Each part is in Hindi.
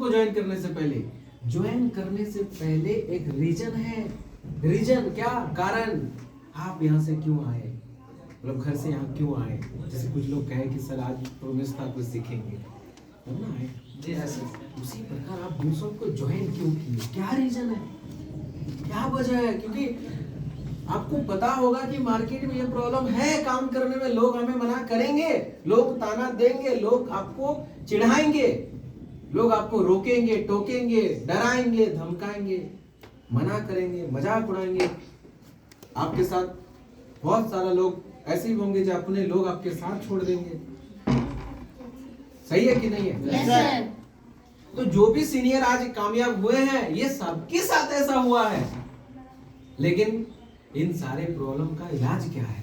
को ज्वाइन करने से पहले, ज्वाइन करने से पहले एक रीजन है। रीजन क्या? कारण। आप यहाँ से क्यों आए, मतलब घर से यहाँ क्यों आए? जैसे कुछ लोग कहे कि सर आज प्रोमिस था कुछ सीखेंगे, तो ना आए। उसी प्रकार आप दूसरों को ज्वाइन क्यों किए? क्या रीजन है, क्या वजह है? क्योंकि आपको पता होगा कि मार्केट में ये प्रॉब्लम है, काम करने में लोग हमें मना करेंगे, लोग ताना देंगे, लोग आपको चिढ़ाएंगे, लोग आपको रोकेंगे, टोकेंगे, डराएंगे, धमकाएंगे, मना करेंगे, मजाक उड़ाएंगे। आपके साथ बहुत सारा लोग ऐसे भी होंगे जो अपने लोग आपके साथ छोड़ देंगे। सही है कि नहीं है? yes, तो जो भी सीनियर आज कामयाब हुए हैं, ये सबके साथ ऐसा हुआ है। लेकिन इन सारे प्रॉब्लम का इलाज क्या है?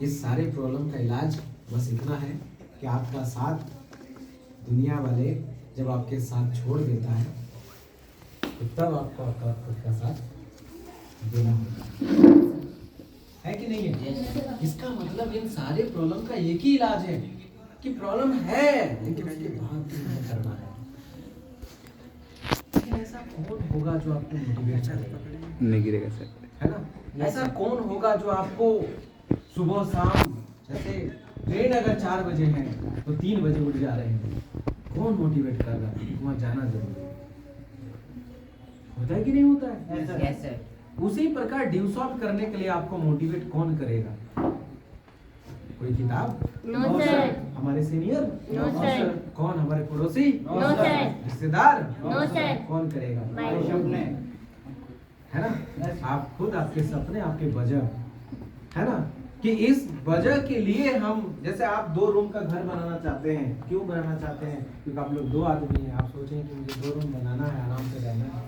इस सारे प्रॉब्लम का इलाज बस इतना है कि आपका साथ दुनिया वाले जब आपके साथ छोड़ देता है, तो तब आपको आपका खुद का साथ देना होगा। है कि नहीं है? इसका मतलब इन सारे प्रॉब्लम का एक ही इलाज है कि प्रॉब्लम है, लेकिन उसके बाद क्या करना है। लेकिन ऐसा कौन होगा जो आपको मोटिवेट करेगा? नहीं गिरेगा सर, है ना? ऐसा कौन होगा जो आपको सुबह शाम, जैसे ट्रेन अगर 4 बजे है तो 3 बजे उठ जा रहे हैं, कौन मोटिवेट कर रहा है? वहां जाना जरूरी है। होता है कि नहीं होता है? yes, sir. उसी प्रकार ड्यू सॉल्व करने के लिए आपको मोटिवेट कौन करेगा? कोई किताब? No, sir. हमारे सीनियर? No, sir. कौन? हमारे पड़ोसी? No, sir. रिश्तेदार? No, sir. कौन करेगा? My सपने. है ना? आप खुद, आपके सपने, आपके वजह, है ना? कि इस वजह के लिए हम, जैसे आप 2 रूम का घर बनाना चाहते हैं, क्यों बनाना चाहते हैं? क्योंकि आप लोग 2 आदमी हैं, आप सोचें कि मुझे 2 रूम बनाना है, आराम से रहना है,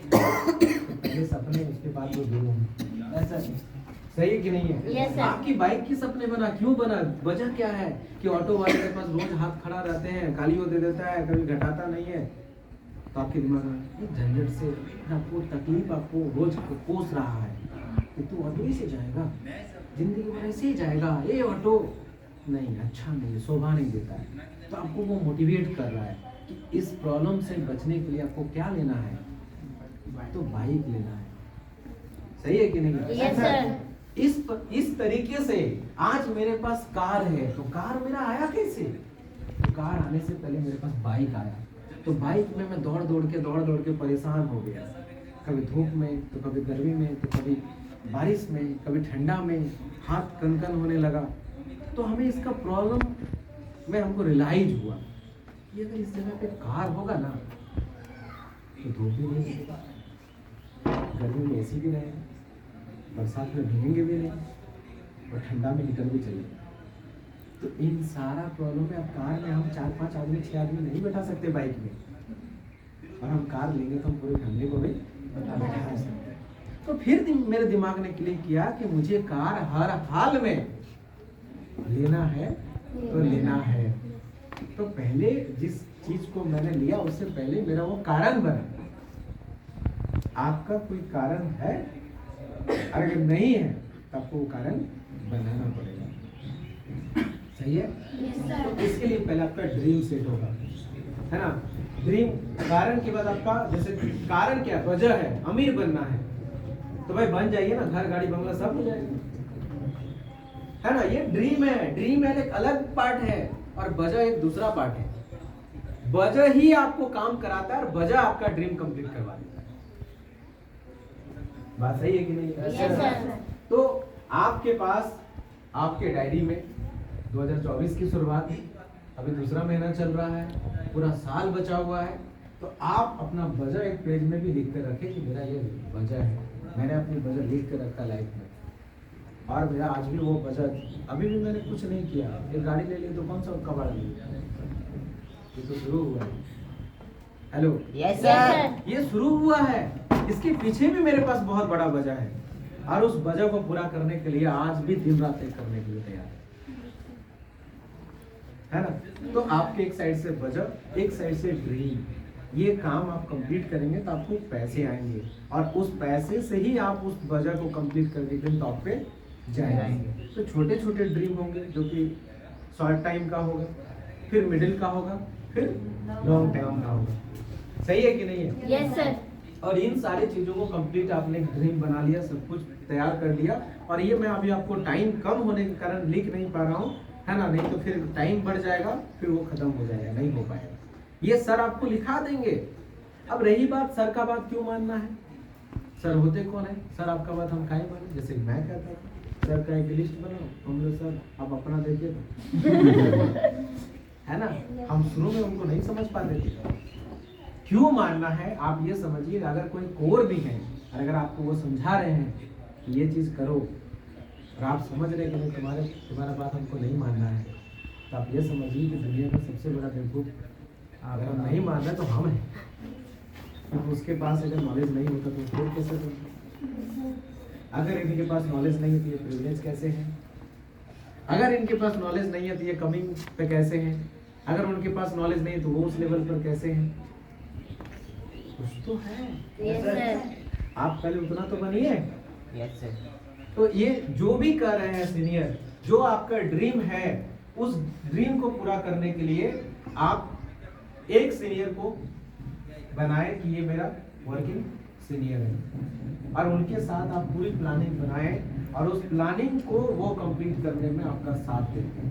तो पहले सपने, उसके बाद वो 2 रूम। ऐसा सही है कि नहीं है? Yes, sir. आपकी बाइक की सपने बना, क्यों बना? वजह क्या है? कि ऑटो वाले के पास रोज हाथ खड़ा रहते हैं, गालियों दे देता है, कभी घटाता नहीं है, तो आपके दिमाग में एक झंझट से आपको तकलीफ, आपको रोज कोस रहा है कि तू ऑटो ही से जाएगा, जिंदगी भर ऐसे ही जाएगा, ये ऑटो नहीं, अच्छा नहीं, शोभा नहीं देता है। तो आपको वो मोटिवेट कर रहा है कि इस प्रॉब्लम से बचने के लिए आपको क्या लेना है? तो बाइक लेना है। सही है कि नहीं? Yes, sir. इस तरीके से आज मेरे पास कार है, तो कार मेरा आया कैसे? तो कार आने से पहले मेरे पास बाइक आया, तो बाइक में मैं दौड़ दौड़ के परेशान हो गया, कभी धूप में, तो कभी गर्मी में, तो कभी बारिश में, कभी ठंडा में, हाथ कनकन होने लगा। तो हमें इसका प्रॉब्लम में हमको रियलाइज हुआ कि अगर इस जगह पे कार होगा ना, तो धूप भी नहीं लगेगा, गर्मी में एसी भी रहेगा, बरसात में भीगेंगे भी नहीं, और ठंडा में निकल भी चलेगा। तो इन सारा प्रॉब्लम में, अब कार में हम 4-5 आदमी, 6 आदमी नहीं बैठा सकते बाइक में, और हम कार लेंगे तो हम पूरे फैमिली को भी बैठा सकते। तो फिर मेरे दिमाग ने क्लिक किया कि मुझे कार हर हाल में लेना है, तो लेना है। तो पहले जिस चीज को मैंने लिया, उससे पहले मेरा वो कारण बना। आपका कोई कारण है? अगर नहीं है तो आपको वो कारण बनाना पड़ेगा। सही है? तो इसके लिए पहले आपका ड्रीम सेट होगा, है ना? ड्रीम, कारण के बाद आपका, जैसे कारण क्या, वजह है, अमीर बनना है, तो भाई बन जाइए ना, घर गाड़ी बंगला सब हो जाएगा, है ना? ये ड्रीम है। ड्रीम है एक अलग पार्ट है, और वजह एक दूसरा पार्ट है। वजह ही आपको काम कराता है, और वजह आपका ड्रीम कंप्लीट करवा देता है। बात सही है कि नहीं? Yes, sir. तो आपके पास, आपके डायरी में 2024 की शुरुआत, अभी दूसरा महीना चल रहा है, पूरा साल बचा हुआ है, तो आप अपना वजह एक पेज में भी लिख कर रखें कि मेरा ये वजह है। मैंने अपनी वजह लिख कर रखा लाइफ में, और मेरा आज भी वो वजह, अभी भी मैंने कुछ नहीं किया, एक गाड़ी ले ली तो कौन सा कबाड़ लिया, ये तो शुरू हुआ है। Hello, Yes, sir. ये शुरू हुआ है, इसके पीछे भी मेरे पास बहुत बड़ा वजह है, और उस वजह को पूरा करने के लिए आज भी दिन रात एक करने के लिए तैयार है ना? तो आपके एक साइड से वजह, एक साइड से ड्रीम, ये काम आप कंप्लीट करेंगे तो आपको पैसे आएंगे, और उस पैसे से ही आप उस वजह को कंप्लीट करने के लिए टॉप पे जाएंगे। तो छोटे छोटे ड्रीम होंगे जो कि शॉर्ट टाइम का होगा, फिर मिडिल का होगा, फिर लॉन्ग टाइम का होगा। सही है कि नहीं है? Yes sir. और इन सारी चीजों को कंप्लीट आपने ड्रीम बना लिया, सब कुछ तैयार कर लिया। और ये मैं अभी आपको टाइम कम होने के कारण लिख नहीं पा रहा हूँ, है ना, नहीं तो फिर टाइम बढ़ जाएगा, फिर वो खत्म हो जाएगा, नहीं हो पाएगा। ये सर आपको लिखा देंगे। अब रही बात सर का बात क्यों मानना है, सर होते कौन है, सर आपका बात हम काहे माने। जैसे मैं कहता था सर का एक लिस्ट बनाओ, हम लोग सर आप अपना देखिए तो है ना, हम शुरू में उनको नहीं समझ पाते थे। क्यों मानना है आप ये समझिए। अगर कोई कोर भी है, अगर आपको वो समझा रहे हैं कि ये चीज करो, और आप समझ रहे हैं कि नहीं तुम्हारा बात हमको नहीं मानना है, तो आप ये समझिए कि दुनिया का सबसे बड़ा बेवकूफ अगर हम नहीं मान रहे तो हम हैं। क्योंकि उसके पास अगर नॉलेज नहीं होता तो कोर कैसे बनता। अगर इनके पास नॉलेज नहीं है तो ये प्रिविलेज कैसे है। अगर इनके पास नॉलेज नहीं है तो ये कमिंग पे कैसे हैं। अगर उनके पास नॉलेज नहीं है तो वो उस लेवल पर कैसे हैं। कुछ तो है। Yes sir. आप पहले उतना तो बनिए। Yes sir. तो ये जो भी कर रहे हैं सीनियर, जो आपका ड्रीम है, उस ड्रीम को पूरा करने के लिए आप एक सीनियर को बनाए कि ये मेरा वर्किंग सीनियर है, और उनके साथ आप पूरी प्लानिंग बनाए, और उस प्लानिंग को वो कंप्लीट करने में आपका साथ देंगे।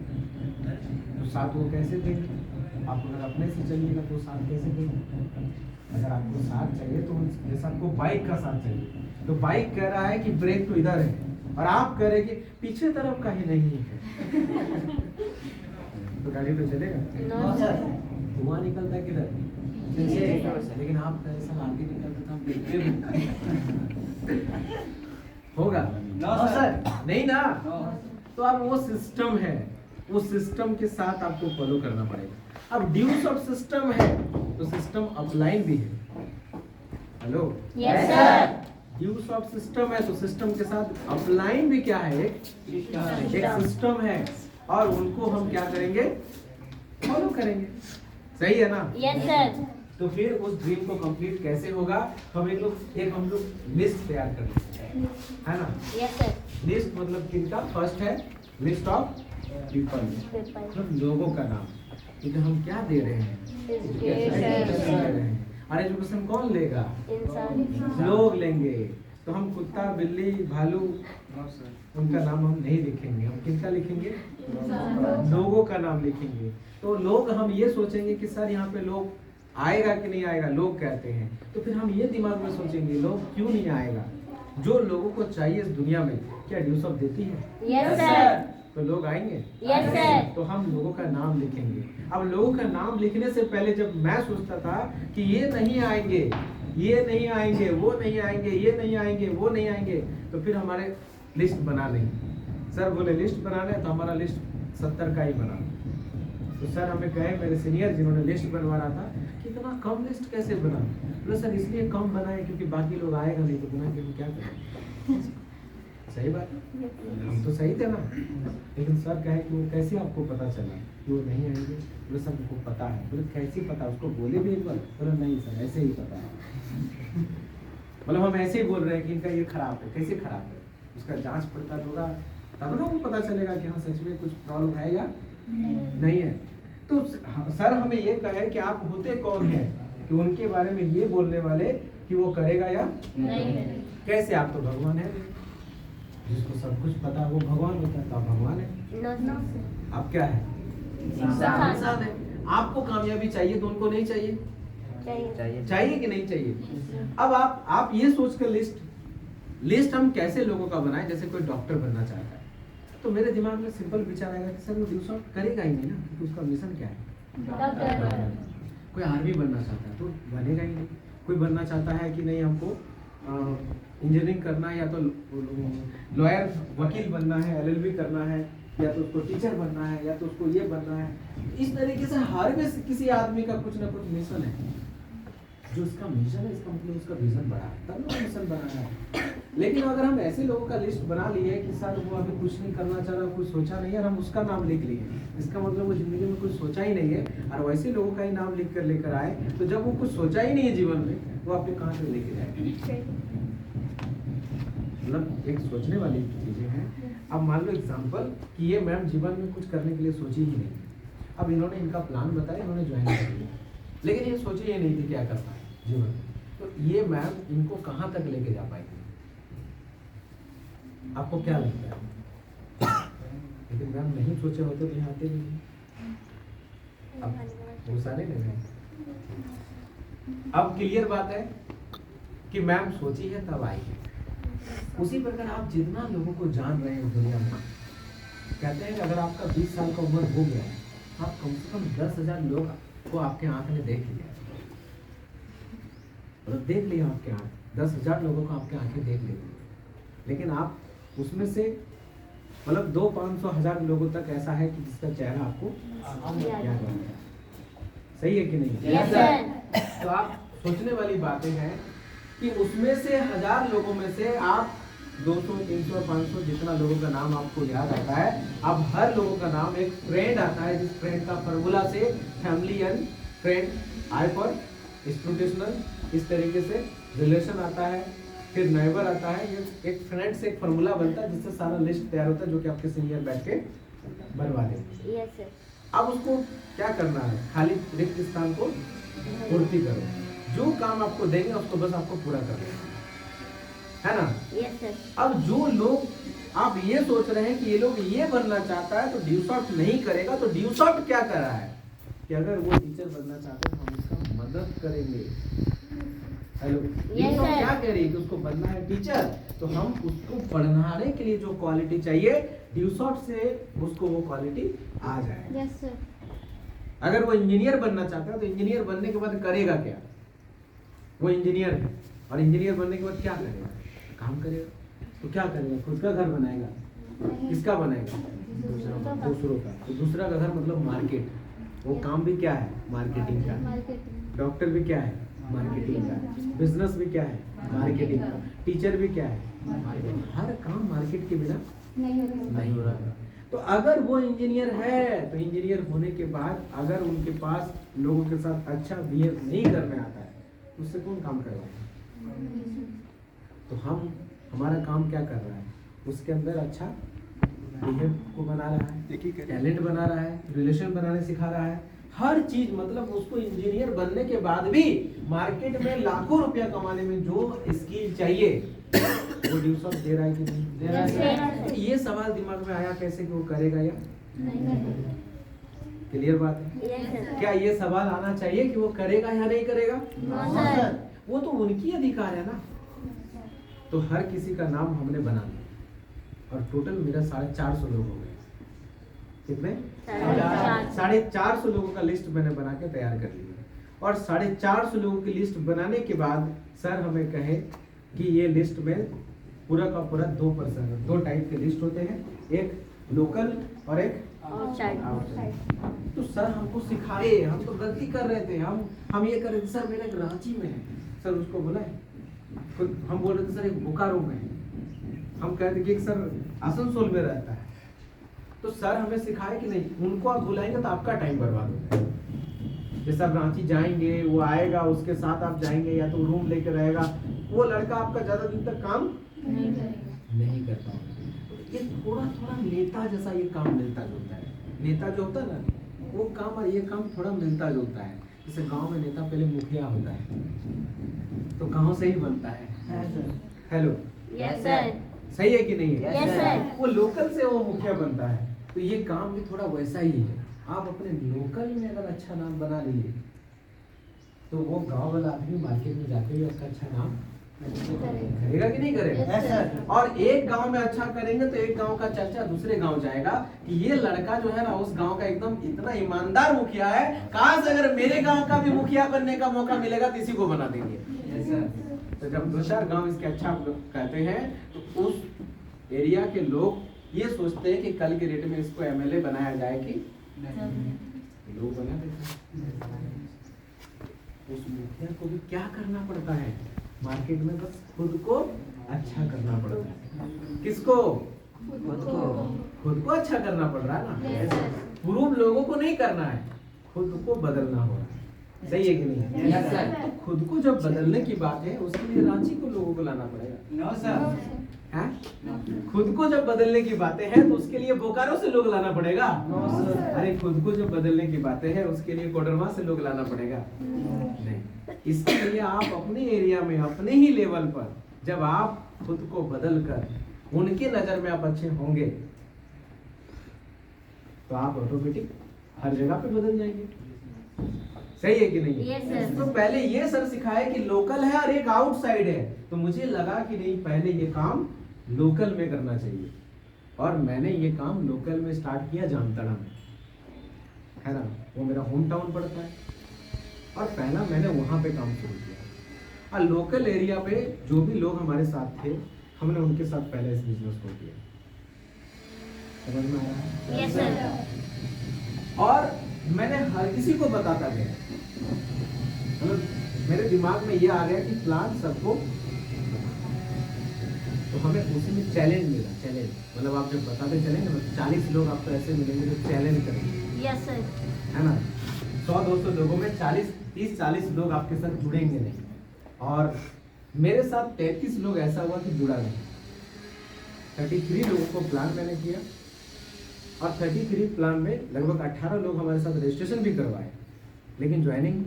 तो साथ वो कैसे देंगे, आप अगर अपने से चलिएगा तो साथ कैसे देंगे। अगर आपको साथ चाहिए तो जैसे आपको बाइक का साथ चाहिए, तो बाइक कह रहा है कि ब्रेक तो इधर है, और आप कह रहे कि पीछे तरफ कहीं नहीं है, तो गाड़ी तो चलेगा। No sir. धुआं निकलता है किधर, लेकिन आप ऐसा आगे निकलता था, हम देखते भी होगा नो सर। नहीं ना। तो अब वो सिस्टम है, उस सिस्टम के साथ आपको फॉलो करना पड़ेगा। अब ड्यूस ऑफ सिस्टम है तो सिस्टम अपलाइन भी है। Hello yes sir. ड्यूस ऑफ सिस्टम है तो सिस्टम के साथ अपलाइन भी क्या है, एक सिस्टम है, और उनको हम क्या करेंगे, फॉलो करेंगे। सही है ना। Yes sir. तो फिर उस ड्रीम को कंप्लीट कैसे होगा, तो हम हम लोग लिस्ट तैयार कर लेते हैं, है ना। Yes sir. लिस्ट मतलब किनका, फर्स्ट है लिस्ट ऑफ पीपल, मतलब लोगों का नाम। क्योंकि हम क्या दे रहे हैं, एजुकेशन दे रहे हैं। और एजुकेशन कौन लेगा, इंसान। लोग लेंगे। तो हम कुत्ता, बिल्ली, भालू, उनका नाम हम नहीं लिखेंगे, हम किनका लिखेंगे, लोगों का नाम लिखेंगे। तो लोग हम ये सोचेंगे कि सर यहाँ पे लोग आएगा कि नहीं आएगा, लोग कहते हैं, तो फिर हम ये दिमाग में सोचेंगे लोग क्यों नहीं आएगा। जो लोगों को चाहिए इस दुनिया में, क्या ड्यूस ऑफ देती है, यस सर। तो लोग आएंगे। Yes sir. तो हम लोगों का नाम लिखेंगे। अब लोगों का नाम लिखने से पहले जब मैं सोचता था कि ये नहीं आएंगे, ये नहीं आएंगे, वो नहीं आएंगे, ये नहीं आएंगे, वो नहीं आएंगे, तो फिर हमारे लिस्ट बना नहीं। सर बोले लिस्ट बनाना है, तो हमारा लिस्ट 70 का ही बना। तो सर हमें कहे, मेरे सीनियर जिन्होंने लिस्ट बनवा रहा था, कि इतना कम लिस्ट कैसे बना। बोले सर इसलिए कम बनाए क्योंकि बाकी लोग आएगा नहीं, तो बना के हम क्या करें। सही बात है, हम तो सही थे ना। लेकिन सर कहे कि वो कैसे आपको पता चला कि वो नहीं आएंगे। बोले सर हमको पता है। बोले कैसे पता, उसको बोले भी एक बार। बोले नहीं सर ऐसे ही पता है। मतलब हम ऐसे ही बोल रहे हैं कि इनका ये खराब है। कैसे खराब है, उसका जांच पड़ताल होगा तब ना वो पता चलेगा कि हाँ सच में कुछ प्रॉब्लम है या नहीं है। तो सर हमें ये कहे कि आप होते कौन हैं कि उनके बारे में ये बोलने वाले कि वो करेगा या नहीं। कैसे। आप तो भगवान है, जिसको सब कुछ पता है वो भगवान होता है, तो आप भगवान है। नो। आप क्या है, इंसान है। आपको कामयाबी चाहिए तो उनको नहीं चाहिए, चाहिए। चाहिए कि नहीं चाहिए। अब आप ये सोचकर लिस्ट हम कैसे लोगों का बनाएं। जैसे कोई डॉक्टर बनना चाहता है, तो मेरे दिमाग में सिंपल विचार आएगा कि सर वो ड्यूस ऑफ करेगा ही नहीं ना, क्योंकि उसका मिशन क्या है, डॉक्टर। कोई आर्मी बनना चाहता है तो बनेगा ही नहीं। कोई बनना चाहता है कि नहीं हमको इंजीनियरिंग करना है, या तो लॉयर वकील बनना है, एलएलबी करना है, या तो उसको टीचर बनना है, या तो उसको ये बनना है। इस तरीके से हर में किसी आदमी का कुछ ना कुछ मिशन है। जो उसका मिशन है इसका मतलब उसका विजन बड़ा है, तब ना मिशन बना है। लेकिन अगर हम ऐसे लोगों का लिस्ट बना लिए कि सर वो अभी कुछ नहीं करना चाह रहा, कुछ सोचा नहीं है, और हम उसका नाम लिख लिए, इसका मतलब वो जिंदगी में कुछ सोचा ही नहीं है, और वैसे लोगों का ही नाम लिख कर लेकर आए, तो जब वो कुछ सोचा ही नहीं है जीवन में, वो आपने कहाँ से लेके जाए। मतलब एक सोचने वाली चीजें हैं। अब मान लो एग्जाम्पल कि ये मैम जीवन में कुछ करने के लिए सोची ही नहीं, अब इन्होंने इनका प्लान बताया, इन्होंने ज्वाइन कर लिया, लेकिन ये सोचे ये नहीं थी क्या करना है जीवन में। तो ये मैम इनको कहाँ तक लेके जा पाएगी, आपको क्या लगता है? लेकिन मैम नहीं सोचे होते तो यहाँ आते नहीं। अब गुस्सा नहीं ले रहे। अब क्लियर बात है कि मैम सोची है तब आई है। उसी प्रकार आप जितना लोगों को जान रहे हैं दुनिया में, कहते हैं कि अगर आपका 20 साल का उम्र हो गया है, आप कम से कम 10,000 लोग को आपके आंख ने देख लिया, और देख लिया आपके आंख, 10,000 लोगों को आपके आंखें देख ली, लेकिन आप उसमें से मतलब 200, 500, 1000 लोगों तक ऐसा है कि जिसका चेहरा आपको याद रहता है। सही है कि नहीं? Yes, sir. तो आप सोचने वाली बातें हैं कि उसमें से 1000 लोगों में से आप 200, 300, 500 जितना लोगों का नाम आपको याद आता है, अब हर लोगों का नाम एक फ्रेंड आता है, जिस फ्रेंड का फॉर्मूला से family and friend, I for institutional, इस तरीके से रिलेशन आता है, फिर नेबर आता है। ये एक फ्रेंड से एक फॉर्मूला बनता है जिससे सारा लिस्ट तैयार होता है, जो कि आपके सीनियर बैठ के बनवा देंगे। Yes, sir. अब उसको क्या करना है, खाली रिक्त स्थान को पूर्ति करो, जो काम आपको देंगे उसको बस आपको पूरा करना है ना। Yes, sir. अब जो लोग आप ये सोच रहे हैं कि ये लोग ये बनना चाहता है तो ड्यूसॉफ्ट नहीं करेगा, तो ड्यूसॉफ्ट क्या कर रहा है कि अगर वो टीचर बनना चाहता है तो हम उसका मदद करेंगे। Hello, Yes, sir. क्या कह रही है कि उसको बनना है टीचर, तो हम उसको पढ़ाने के लिए जो क्वालिटी चाहिए ड्यूसॉफ्ट से उसको वो क्वालिटी आ जाए। Yes, sir. अगर वो इंजीनियर बनना चाहता है तो इंजीनियर बनने के बाद करेगा क्या, वो इंजीनियर है और इंजीनियर बनने के बाद क्या करेगा, काम करेगा। तो क्या करेगा, खुद का घर बनाएगा, किसका बनाएगा, दूसरों का। तो दूसरा का घर मतलब मार्केट, वो काम भी क्या है, मार्केटिंग का। डॉक्टर भी क्या है, मार्केटिंग का। बिजनेस भी क्या है, मार्केटिंग का। टीचर भी क्या है, मार्केटिंग। हर काम मार्केट के बिना नहीं हो रहा। तो अगर वो इंजीनियर है तो इंजीनियर होने के बाद अगर उनके पास लोगों के साथ अच्छा बिहेव नहीं करने आता है तो उससे कौन काम करवाएगा। तो हमारा काम क्या कर रहा है, उसके अंदर अच्छा बिहेव को बना रहा है, टैलेंट बना रहा है, रिलेशन बनाने सिखा रहा है, हर चीज। मतलब उसको इंजीनियर बनने के बाद भी मार्केट में लाखों रुपया कमाने में जो स्किल चाहिए वो ड्यूसॉफ्ट दे रहा है कि नहीं दे रहा है। तो ये सवाल दिमाग में आया कैसे कि वो करेगा या क्लियर बात है। Yes, sir. क्या ये सवाल आना चाहिए कि वो करेगा या नहीं करेगा? No, sir. वो तो उनकी अधिकार है ना। तो हर किसी का नाम हमने बना लिया और टोटल मेरा 450 लोग हो गए। कितने? 450 लोगों का लिस्ट मैंने बना के तैयार कर लिया। और 450 लोगों की लिस्ट बनाने के बाद सर हमें कहे कि ये लिस्ट में पूरा का पूरा 2 टाइप के लिस्ट होते हैं, एक लोकल और एक Outside. आउटसाइड। तो सर हमको सिखाए, हम तो गलती कर रहे थे, हम ये कर रहे थे, सर मेरा एक रांची में है, सर उसको बुलाए। हम बोल रहे थे सर एक बोकारो में है, हम कहते कि एक सर आसनसोल में रहता है। तो सर हमें सिखाए कि नहीं, उनको आप बुलाएंगे तो आपका टाइम बर्बाद हो जाएगा। जैसे आप रांची जाएंगे, वो आएगा, उसके साथ आप जाएंगे या तो रूम लेके रहेगा, वो लड़का आपका ज्यादा दिन तक काम नहीं कर पाएगा। ये थोड़ा थोड़ा नेता जैसा ये काम मिलता जुलता है। नेता जो होता है ना, वो काम और ये काम थोड़ा मिलता जुलता है। जैसे गांव में नेता पहले मुखिया होता है, तो गांव से ही बनता है। Hello, Yes, sir. सही है कि नहीं है? Yes, sir. वो लोकल से वो मुखिया बनता है। तो ये काम भी थोड़ा वैसा ही है। आप अपने लोकल में अगर अच्छा नाम बना लिए तो वो गांव वाला आदमी मार्केट में जाके भी उसका अच्छा नाम करेगा कि नहीं करेगा? Yes, sir. और एक गांव में अच्छा करेंगे तो एक गांव का चर्चा दूसरे गांव जाएगा कि ये लड़का जो है ना उस गांव का एकदम इतना ईमानदार मुखिया है, काश अगर मेरे गांव का भी मुखिया बनने का मौका मिलेगा तो इसी को बना देंगे। तो जब 2-4 गांव इसके अच्छा कहते हैं तो उस एरिया के लोग ये सोचते हैं कि कल के डेट में इसको एमएलए बनाया जाए कि लोग बना देते हैं। उस मुखिया को भी क्या करना पड़ता है मार्केट में, बस खुद को अच्छा करना पड़ता है। किसको? खुद को अच्छा करना पड़ रहा है ना। Yes, sir. प्रूव लोगों को नहीं करना है, खुद को बदलना हो रहा है। सही है कि नहीं? Yes, sir. तो खुद को जब बदलने की बात है उसके लिए रांची को लोगों को लाना पड़ेगा। No sir. हैं? खुद को जब बदलने की बातें हैं तो उसके लिए बोकारो से लोग लाना पड़ेगा। अरे खुद को जब बदलने की बातें हैं उसके लिए कोडरमा से लोग लाना पड़ेगा। नहीं, इसके लिए आप अपने एरिया में अपने ही लेवल पर जब आप खुद को बदल कर उनके नजर में आप अच्छे होंगे तो आप ऑटोमेटिक हर जगह पे बदल जाएंगे। सही है कि नहीं? Yes, sir. तो पहले ये सर सिखाए कि लोकल है और एक आउटसाइड है, तो मुझे लगा कि नहीं पहले ये काम लोकल में करना चाहिए और मैंने ये काम लोकल में स्टार्ट किया जामताड़ा में, है ना, वो मेरा होम टाउन पड़ता है और पहला मैंने वहां पे काम शुरू किया और लोकल एरिया पे जो भी लोग हमारे साथ थे हमने उनके साथ पहले इस बिजनेस को किया। समझ में आया? Yes, sir. और मैंने हर किसी को बताता गया, मतलब मेरे दिमाग में ये आ गया कि प्लान सबको, तो हमें उसी में चैलेंज मिला। चैलेंज मतलब आप जब बताते चलेंगे ना 40 लोग आपको ऐसे मिलेंगे जो चैलेंज करेंगे, Yes, sir. है ना। 100-200 लोगों में 30-40 लोग आपके साथ जुड़ेंगे नहीं, और मेरे साथ 33 लोग ऐसा हुआ कि जुड़ा नहीं। 33 लोगों को प्लान मैंने किया और 33 प्लान में लगभग 18 लोग हमारे साथ रजिस्ट्रेशन भी करवाए, लेकिन ज्वाइनिंग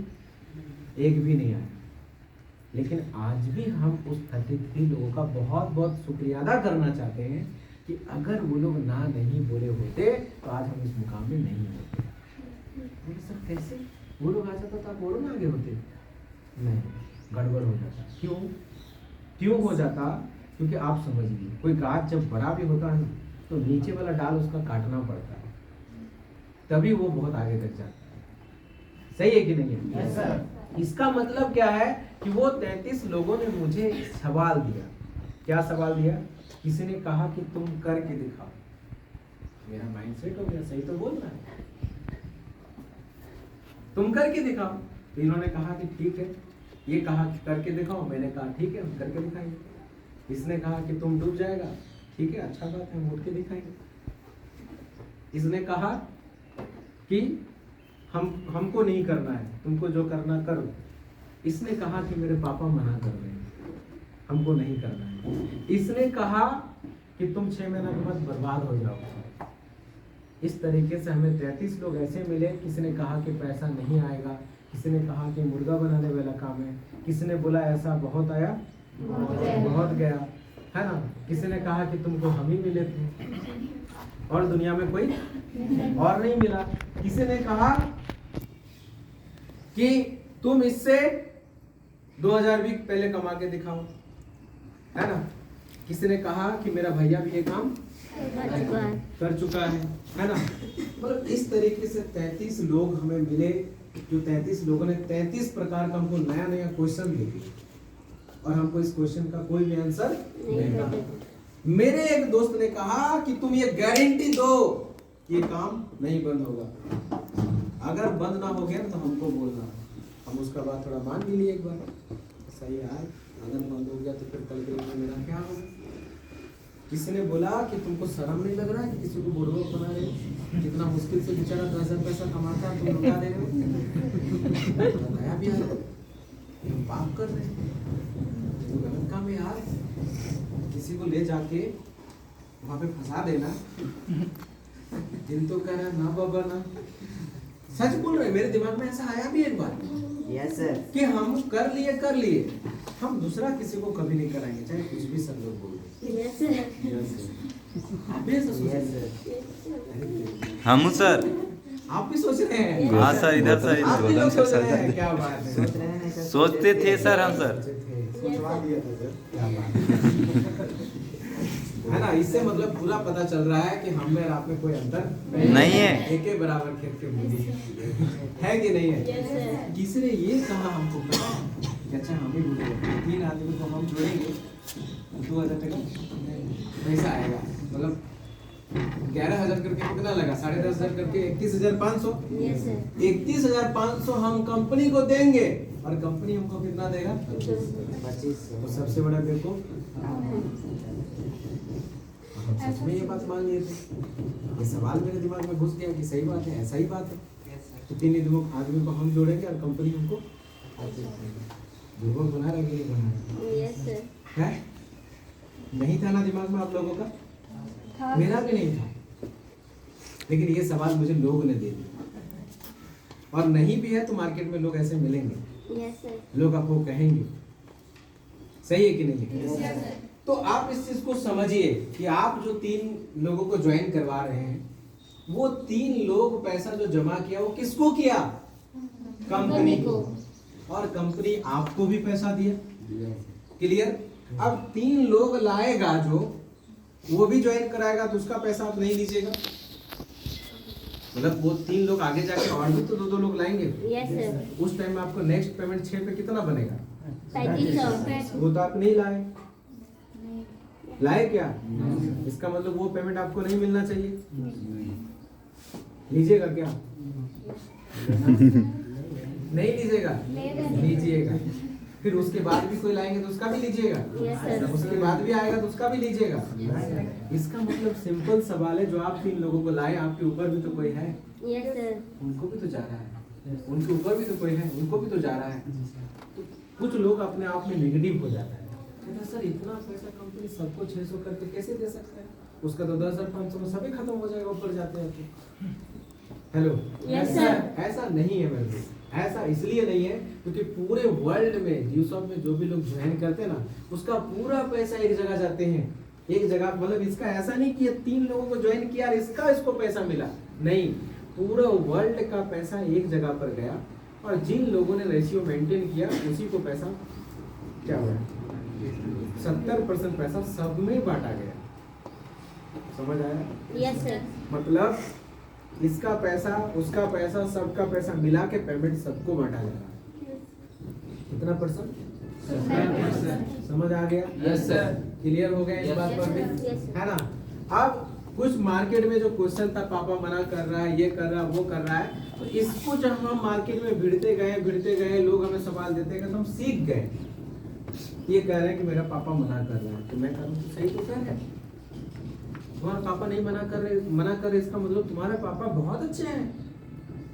एक भी नहीं आया। लेकिन आज भी हम उस 33 लोगों का बहुत बहुत शुक्रिया अदा करना चाहते हैं कि अगर वो लोग ना नहीं बोले होते तो आज हम इस मुकाम में नहीं होते। बोले सर कैसे? वो लोग आ जाता तो आप और ना आगे होते? नहीं, गड़बड़ हो जाता। क्यों हो जाता? क्योंकि आप समझिए कोई गाछ जब बड़ा भी होता है ना तो नीचे वाला डाल उसका काटना पड़ता है, तभी वो बहुत आगे तक जाता है। सही है कि नहीं है? Yes, sir. इसका मतलब क्या है कि वो 33 लोगों ने मुझे सवाल दिया। क्या सवाल दिया? किसी ने कहा कि तुम करके दिखाओ। मेरा माइंडसेट हो गया, सही तो बोल रहा है, तुम करके दिखाओ। तो इन्होंने कहा कि ठीक है, ये कहा कि करके दिखाओ, मैंने कहा ठीक है हम करके दिखाएंगे। इसने कहा कि तुम डूब जाएगा, ठीक है अच्छा बात है हम उठ के दिखाएंगे। इसने कहा कि हमको नहीं करना है, तुमको जो करना करो। इसने कहा कि मेरे पापा मना कर रहे हैं, हमको नहीं करना है। इसने कहा कि तुम 6 महीना के बाद बर्बाद हो जाओगे। इस तरीके से हमें 33 लोग ऐसे मिले। किसी ने कहा कि पैसा नहीं आएगा, किसी ने कहा कि मुर्गा बनाने वाला काम है, किसी ने बोला ऐसा बहुत आया बहुत गया, है ना। किसी ने कहा कि तुमको हम ही मिले थे और दुनिया में कोई और नहीं मिला। किसी ने कहा कि तुम इससे 2000 भी पहले कमा के दिखाओ, है ना। किसी ने कहा कि मेरा भैया भी ये काम कर चुका है ना। मतलब इस तरीके से 33 लोग हमें मिले, जो 33 लोगों ने 33 प्रकार का हमको नया नया क्वेश्चन दिए और हमको इस क्वेश्चन का कोई भी आंसर नहीं था। मेरे एक दोस्त ने कहा कि तुम ये गारंटी दो ये काम नहीं बंद होगा, अगर बंद ना हो गया तो हमको बोलना। हम उसका बात थोड़ा मान भी लिए एक बार, सही है अगर बंद हो गया तो फिर कल के लिए मेरा क्या होगा। किसी ने बोला कि तुमको शर्म नहीं लग रहा है कि किसी को बुड़बक बना रहे हो, कितना मुश्किल से बेचारा 10,000 पैसा कमाता है, तुम लुटा दे रहे हो। बताया भी यार हम पाप कर रहे हैं, तो गलत काम है यार। किसी को ले जाके वहां पे फंसा देना, दिन तो कह रहा ना बाबा ना, सच बोल रहे। मेरे दिमाग में ऐसा आया भी एक बार Yes, sir. कि हम कर लिए, हम दूसरा किसी को कभी नहीं कराएंगे, चाहे कुछ भी सब लोग बोल। Yes, sir. आप भी ऐसा सोच Yes, रहे sir. हैं? हम सर आप भी सोच रहे हैं? हाँ सर, इधर सर आप भी इधर लोग सोच रहे हैं, क्या बात है। सोच रहे हैं नहीं सर? सोचते थे सर हम सर। सोचवा दिया था सर, क्या बात है ना। इससे मतलब पूरा पता चल रहा है कि हम में और आप में कोई अंतर नहीं है। एक ही बराबर खेत के मूली है कि नहीं है। Yes, sir. किसी ने ये कहा हमको कि अच्छा हम ही बोले 3 आदमी को हम जोड़ेंगे 2000 टका पैसा आएगा, मतलब 11,000 करके कितना लगा, 10,500 करके 31,500। Yes, sir. 31,500 हम कंपनी को देंगे और कंपनी हमको कितना देगा? 25। तो सबसे बड़ा देखो हम सच में ये बात मान लिए थे। ये सवाल मेरे दिमाग में घुस गया कि सही बात है, ऐसा ही बात है। तो 3 आदमी को हम जोड़ेंगे और कंपनी हमको बुर्बक बना रहा है कि नहीं बना रहा यस सर है? नहीं था ना दिमाग में आप लोगों का? मेरा भी नहीं था, लेकिन ये सवाल मुझे लोगों ने दे दिया। और नहीं भी है तो मार्केट में लोग ऐसे मिलेंगे, यस सर लोग आपको कहेंगे। सही है कि नहीं? तो आप इस चीज को समझिए कि आप जो 3 लोगों को ज्वाइन करवा रहे हैं, वो 3 लोग पैसा जो जमा किया वो किसको किया? कंपनी को। और कंपनी आपको भी पैसा दिया। क्लियर? अब 3 लोग लाएगा जो, वो भी ज्वाइन कराएगा तो उसका पैसा आप नहीं लीजिएगा। मतलब वो 3 लोग आगे जाके और भी तो 2-2 लोग लाएंगे। यस सर उस टाइम में आपको नेक्स्ट पेमेंट 6 पे कितना बनेगा? 3500 वो तो आप नहीं लाए। लाए क्या? इसका मतलब वो पेमेंट आपको नहीं मिलना चाहिए। लीजिएगा क्या? नहीं लीजिएगा? लीजिएगा। फिर उसके बाद भी कोई लाएंगे तो उसका भी लीजिएगा। यस सर उसके बाद भी आएगा तो उसका भी लीजिएगा। इसका मतलब सिंपल सवाल है, जो आप 3 लोगों को लाए, आपके ऊपर भी तो कोई है, यस सर उनको भी तो जा रहा है, उनके ऊपर भी तो कोई है, उनको भी तो जा रहा है। तो कुछ लोग अपने आप में नेगेटिव हो जाता है, कहते सर इतना पैसा कंपनी सबको 600 करके कैसे दे सकता है? उसका तो 10,500 में सभी खत्म हो जाएगा ऊपर जाते हैं तो। हेलो, यस सर ऐसा नहीं है मेरे दोस्त। ऐसा इसलिए नहीं है क्योंकि पूरे वर्ल्ड में ड्यूसॉफ्ट में जो भी लोग ज्वाइन करते हैं ना, उसका पूरा पैसा एक जगह जाते हैं। एक जगह, मतलब इसका ऐसा नहीं कि 3 लोगों को ज्वाइन किया और इसको पैसा मिला, नहीं, पूरा वर्ल्ड का पैसा एक जगह पर गया और जिन लोगों ने रेशियो मेंटेन किया उसी को पैसा क्या हुआ, 70% पैसा सब में बांटा गया। समझ आया? यस सर मतलब इसका पैसा, उसका पैसा, सबका पैसा मिला के पेमेंट सबको बांटा जा रहा है। कितना परसेंट? 70%। समझ आ गया? Yes sir. क्लियर हो गया इस बात पर भी? Yes, sir. है ना? अब कुछ मार्केट में जो क्वेश्चन था, पापा मना कर रहा है, ये कर रहा है, वो कर रहा है, तो इसको जब हम मार्केट में भिड़ते गए, लोग हमें सवाल देते गए तो हम सीख गए। ये कह रहे हैं कि मेरा पापा मना कर रहा है, तो मैं कहूँ तो सही तो कह रहे हैं। तुम्हारा पापा नहीं मना कर रहे, इसका मतलब तुम्हारे पापा बहुत अच्छे हैं,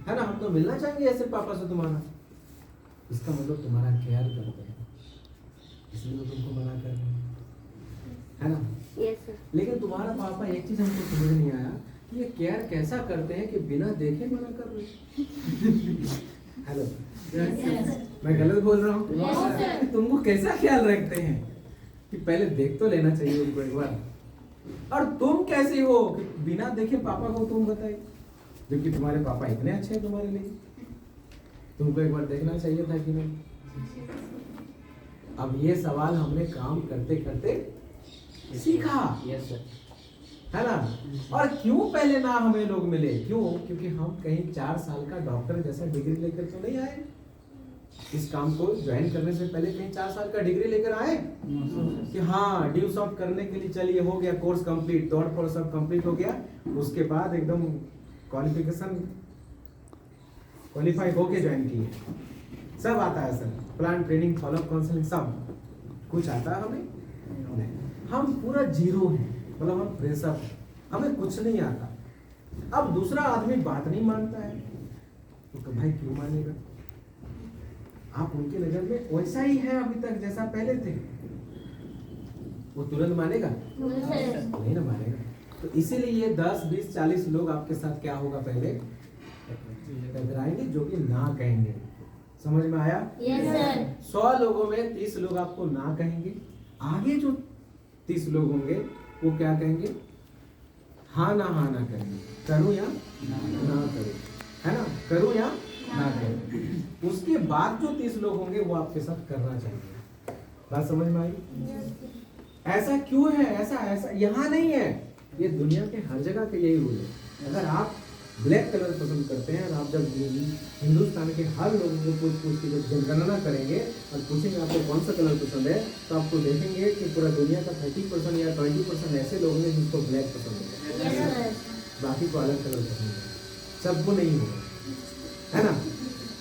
है ना? हम तो मिलना चाहेंगे ऐसे पापा से तुम्हारा। इसका मतलब तुम्हारा केयर करते हैं, इसलिए तो तुमको मना कर रहे हैं, है ना? यस सर लेकिन तुम्हारा पापा, एक चीज हमको समझ नहीं आया कि ये केयर कैसा करते हैं कि बिना देखे मना कर रहे। हेलो, मैं गलत बोल रहा हूँ? तुमको कैसा ख्याल रखते हैं कि पहले देख तो लेना चाहिए उनको एक बार, और तुम कैसे हो कि बिना देखे पापा को तुम बताए, जबकि तुम्हारे पापा इतने अच्छे हैं तुम्हारे लिए, तुमको एक बार देखना चाहिए था कि नहीं? अब ये सवाल हमने काम करते करते सीखा। Yes sir. है ना? और क्यों पहले ना हमें लोग मिले? क्यों? क्योंकि हम कहीं 4 साल का डॉक्टर जैसा डिग्री लेकर तो नहीं आए। इस काम को ज्वाइन करने से पहले कहीं 4 साल का डिग्री लेकर आए कि हाँ ड्यूसॉफ्ट करने के लिए चलिए, हो गया कोर्स कंप्लीट, दौड़ फोड़ सब कंप्लीट हो गया, उसके बाद एकदम क्वालिफाई होके ज्वाइन किए। सब आता है sir, plan, training, follow up, counselling, सब कुछ आता है हमें? नहीं, हम पूरा जीरो हैं, मतलब हम फ्रेशर हैं, हमें कुछ नहीं आता। अब दूसरा आदमी बात नहीं मानता है तो भाई क्यों मानेगा? आप उनके नजर में वैसा ही है अभी तक जैसा पहले थे, वो तुरंत मानेगा? नहीं ना मानेगा। तो इसीलिए ये 10, 20, 40 लोग आपके साथ क्या होगा, पहले टकराएंगे, जो कि ना कहेंगे। समझ में आया? यस सर 100 लोगों में 30 लोग आपको ना कहेंगे, आगे जो 30 लोग होंगे वो क्या कहेंगे? हाँ ना करेंगे, करूं या ना करूं, है ना? करूं या ना करूं। उसके बाद जो 30 लोग होंगे वो आपके साथ करना चाहिए। बात समझ में आई? ऐसा क्यों है? ऐसा यहाँ नहीं है, ये दुनिया के हर जगह के यही रूल है। अगर आप ब्लैक कलर पसंद करते हैं, आप जब हिंदुस्तान के हर लोगों को पूछ के जब जनगणना करेंगे और पूछेंगे आपको कौन सा कलर पसंद है, तो आपको देखेंगे कि पूरा दुनिया का 30% या 20% ऐसे लोग हैं जिनको ब्लैक पसंद है, बाकी को अलग कलर पसंद है, सबको नहीं होगा, है ना?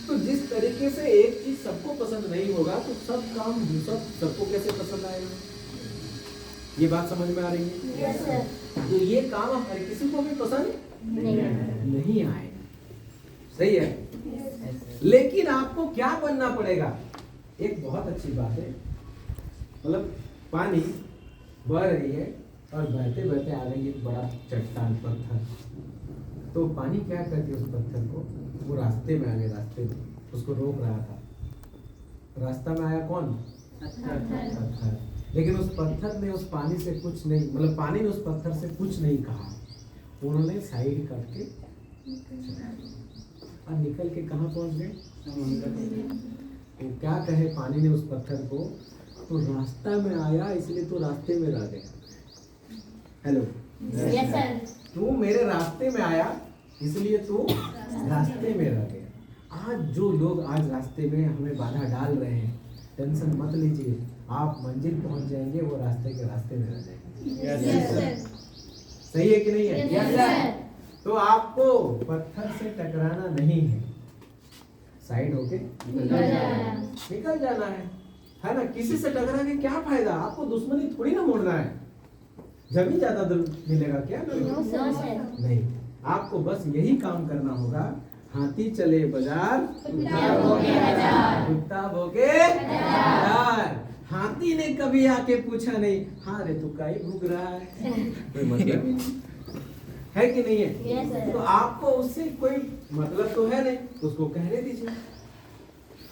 तो जिस तरीके से एक चीज सबको पसंद नहीं होगा तो सब काम सबको कैसे पसंद आएगा? ये बात समझ में आ रही है? यस सर तो ये काम हर किसी को भी पसंद नहीं आएगा। सही है। लेकिन आपको क्या बनना पड़ेगा? एक बहुत अच्छी बात है, मतलब पानी बह रही है और बहते बहते आ गई एक बड़ा चट्टान पत्थर, तो पानी क्या करती है उस पत्थर को, वो रास्ते में आ गए, रास्ते में उसको रोक रहा था। रास्ता में आया कौन? पत्थर। लेकिन उस पत्थर ने उस पानी से कुछ नहीं, मतलब पानी ने उस पत्थर से कुछ नहीं कहा, उन्होंने साइड करके और निकल के कहाँ पहुंच गए? तो क्या कहे पानी ने उस पत्थर को, तो रास्ता में आया इसलिए तो रास्ते में रह गया। Hello, Yes, sir. तू मेरे रास्ते में आया इसलिए तू रास्ते में रह गया। आज जो लोग आज रास्ते में हमें बाधा डाल रहे हैं, टेंशन मत लीजिए, आप मंजिल पहुंच जाएंगे, वो रास्ते के रास्ते में रह जाएंगे। Yes, sir. सही है कि नहीं है? Yes, sir. तो आपको पत्थर से टकराना नहीं है, साइड होके निकल जाना है ना। किसी से टकरा के क्या फायदा? आपको दुश्मनी थोड़ी ना मोड़ना है, जमीन ज्यादा मिलेगा क्या? No, sir. नहीं, आपको बस यही काम करना होगा, हाथी चले बाजार कुत्ता भोगे बाजार। हाथी ने कभी आके पूछा नहीं, हाँ रे तू काहे भूख रहा है, कोई मतलब ही नहीं है कि नहीं है? Yes, sir. तो आपको उससे कोई मतलब तो है नहीं, उसको कहने दीजिए।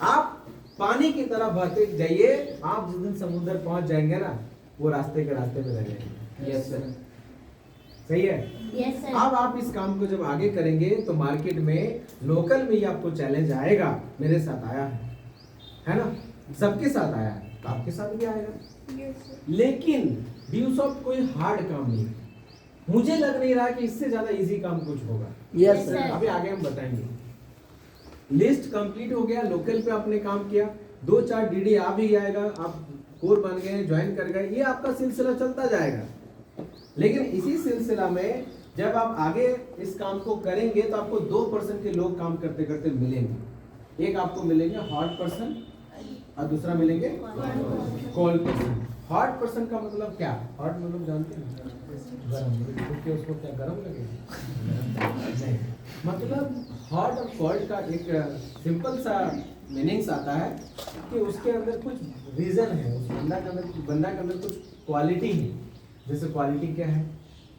आप पानी की तरह बहते जाइए, आप जिस दिन समुद्र पहुंच जाएंगे ना, वो रास्ते के रास्ते में रह जाएंगे। यस सर, सही है। Yes, sir. अब आप इस काम को जब आगे करेंगे तो मार्केट में, लोकल में ही आपको चैलेंज आएगा। मेरे साथ आया है ना, सबके साथ आया है, तो आपके साथ भी आएगा। लेकिन ड्यूसॉफ्ट कोई हार्ड काम नहीं है, मुझे लग नहीं रहा कि इससे ज्यादा इजी काम कुछ होगा। Yes, sir. अभी आगे हम बताएंगे। लिस्ट कंप्लीट हो गया, लोकल पे आपने काम किया, 2-4 डीडी आ भी आएगा, आप कोर बन गए, ज्वाइन कर गए, ये आपका सिलसिला चलता जाएगा। लेकिन इसी सिलसिला में जब आप आगे इस काम को करेंगे तो आपको 2% के लोग काम करते करते मिलेंगे। एक आपको मिलेंगे हॉट पर्सन और दूसरा मिलेंगे कोल्ड पर्सन। हॉट पर्सन का मतलब क्या? हॉट मतलब जानते हैं, गरम, क्योंकि उसको क्या गरम लगेगा? नहीं, मतलब हॉट और कोल्ड का एक सिंपल सा मीनिंग्स आता है कि उसके अंदर कुछ रीजन है, उस बंदा के अंदर कुछ क्वालिटी है। जैसे क्वालिटी क्या है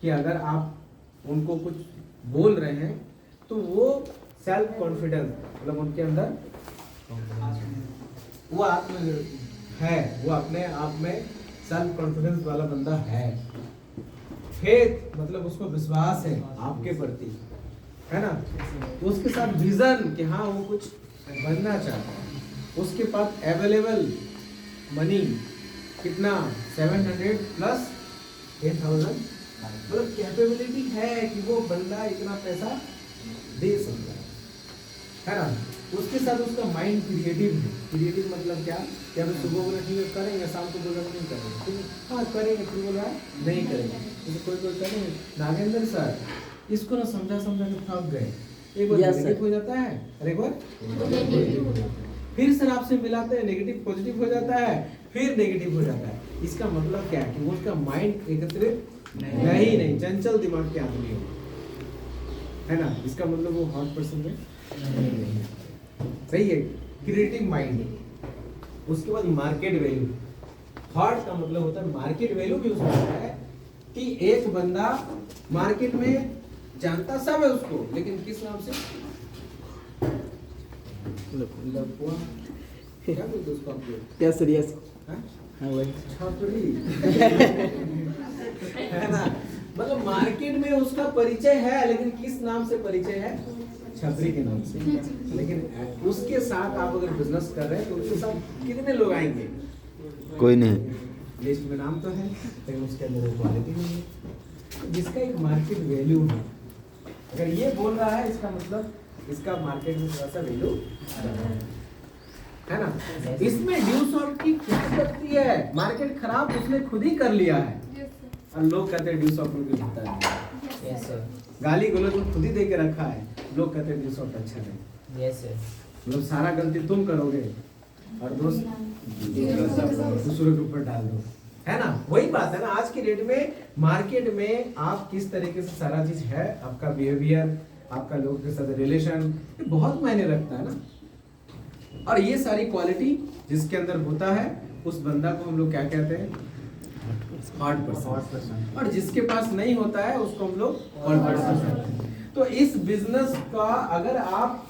कि अगर आप उनको कुछ बोल रहे हैं तो वो सेल्फ कॉन्फिडेंस, मतलब उनके अंदर वो आत्म है, वो अपने आप में सेल्फ कॉन्फिडेंस वाला बंदा है। फेथ मतलब उसको विश्वास है आपके प्रति, है ना। उसके साथ विजन कि हाँ वो कुछ बनना चाहता है। उसके पास अवेलेबल मनी कितना? 700 प्लस 8,000, मतलब कैपेबिलिटी है कि वो बंदा इतना पैसा दे सकता है ना। उसके साथ उसका माइंड क्रिएटिव है। क्रिएटिव मतलब क्या? कि अभी सुबह बोला ठीक है करेंगे, शाम को बोला नहीं करेंगे, ठीक है हाँ करेंगे, फिर बोला नहीं करेंगे, तो कोई करेंगे। नागेंद्र सर इसको ना समझा के थक गए, एक बार नेगेटिव हो जाता है और एक बार फिर सर आपसे मिलाते हैं, नेगेटिव पॉजिटिव हो जाता है, फिर नेगेटिव हो जाता है। इसका मतलब क्या है कि वो उसका माइंड एकत्रित नहीं, चंचल दिमाग के आदमी हो, है ना। इसका मतलब वो हॉट पर्सन में नहीं है। सही है, क्रिएटिव माइंड। उसके बाद मार्केट वैल्यू। हॉट का मतलब होता है मार्केट वैल्यू भी उसमें होता है कि एक बंदा मार्केट में जानता सब है उसको, लेकिन किस नाम से? लपुआ क्या बोलते उसको आप लोग? Yes sir, yes. हाँ? हाँ वही। छपरी है ना। मतलब मार्केट में उसका परिचय है, लेकिन किस नाम से परिचय है? छपरी के नाम से। लेकिन उसके साथ आप अगर बिजनेस कर रहे हैं तो उसके साथ कितने लोग आएंगे? कोई नहीं। लिस्ट में नाम तो है, लेकिन उसके अंदर वो क्वालिटी नहीं है, जिसका एक मार्केट वैल्यू है। अगर ये बोल रहा है इसका मतलब इसका मार्केट में थोड़ा सा वैल्यू है ना। इसमें ड्यूसॉफ्ट की क्या गलती है? मार्केट खराब उसने खुद ही कर लिया है और लोग कहते हैं ड्यूसॉफ्ट में कुछ होता है। यस सर, गाली गलौज तो खुद ही दे के रखा है, लोग कहते हैं ड्यूसॉफ्ट अच्छा नहीं। Yes sir. मतलब सारा गलती तुम करोगे और दोस्त दूसरों के ऊपर डाल दो, है ना। वही बात है ना, आज की डेट में मार्केट में आप किस तरीके से सारा चीज है, आपका बिहेवियर, आपका लोगों के साथ रिलेशन, ये बहुत मायने रखता है ना। और ये सारी क्वालिटी जिसके अंदर होता है उस बंदा को हम लोग क्या कहते हैं, हॉट पर्सन। और जिसके पास नहीं होता है उसको हम लोग कॉल्ड पर्सन कहते हैं। तो इस बिजनेस का अगर आप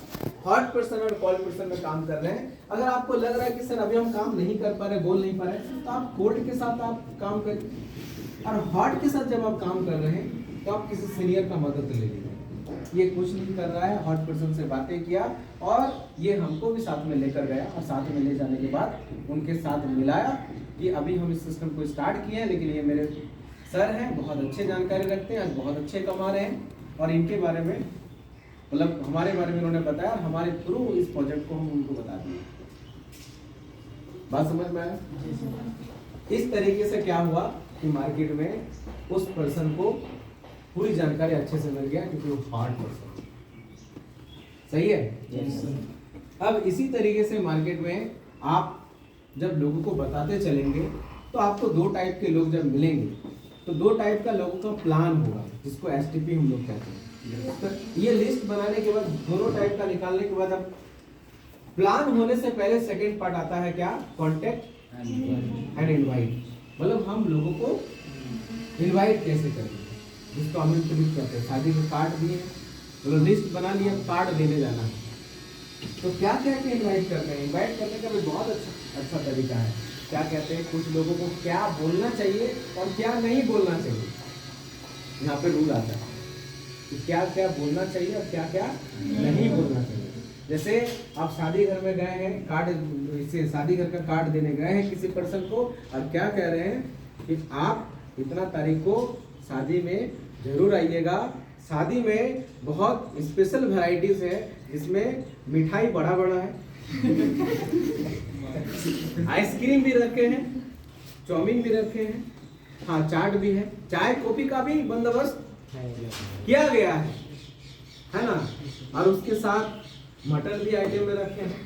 हॉट पर्सन और कॉल्ड पर्सन में काम कर रहे हैं, अगर आपको लग रहा है कि सर अभी हम काम नहीं कर पा रहे, बोल नहीं पा रहे, तो आप कोल्ड के साथ आप काम करिए। और हॉट के साथ जब आप काम कर रहे हैं तो आप किसी सीनियर का मदद ले लीजिए। ये कुछ नहीं कर रहा है, हॉट पर्सन से बातें किया और ये हमको भी साथ में लेकर गया, और साथ में ले जाने के बाद उनके साथ मिलाया कि अभी हम इस सिस्टम को स्टार्ट किए हैं, लेकिन ये मेरे सर हैं, बहुत अच्छे जानकारी रखते हैं, बहुत अच्छे कमा रहे हैं, और इनके बारे में मतलब हमारे बारे में उन्होंने बताया, और हमारे थ्रू इस प्रोजेक्ट को हम उनको बता दिए। बात समझ में आया? इस तरीके से क्या हुआ कि मार्केट में उस पर्सन को पूरी जानकारी अच्छे से मिल गया, क्योंकि वो हॉट पर्सन। सही है? अब इसी तरीके से मार्केट में आप जब लोगों को बताते चलेंगे तो आपको दो टाइप के लोग जब मिलेंगे तो दो टाइप का लोगों का प्लान होगा, जिसको एसटीपी हम लोग कहते हैं। तो ये लिस्ट बनाने के बाद, दोनों टाइप का निकालने के बाद, अब प्लान होने से पहले सेकंड पार्ट आता है क्या, कॉन्टेक्ट एंड इनवाइट। मतलब हम लोगों को इनवाइट कैसे करेंगे, जिसको हम इंटरव्यू कहते हैं। शादी के कार्ड दिए, मतलब लिस्ट बना लिया, कार्ड देने जाना है, तो क्या क्या के इनवाइट करते हैं। इनवाइट करने का भी बहुत अच्छा तरीका है। क्या कहते हैं, कुछ लोगों को क्या बोलना चाहिए और क्या नहीं बोलना चाहिए। यहाँ पे रूल आता है कि क्या क्या बोलना चाहिए और क्या क्या नहीं बोलना चाहिए। जैसे आप शादी घर में गए हैं, कार्ड इसे शादी घर का कार्ड देने गए हैं किसी पर्सन को, और क्या कह रहे हैं कि आप इतना तारीख को शादी में जरूर आइएगा। शादी में बहुत स्पेशल वैरायटीज है, जिसमें मिठाई बड़ा बड़ा है, आइसक्रीम भी रखे हैं, चाउमीन भी रखे हैं, हाँ चाट भी है, चाय कॉफी का भी बंदोबस्त किया गया है ना। और उसके साथ मटन भी आइटम में रखे हैं,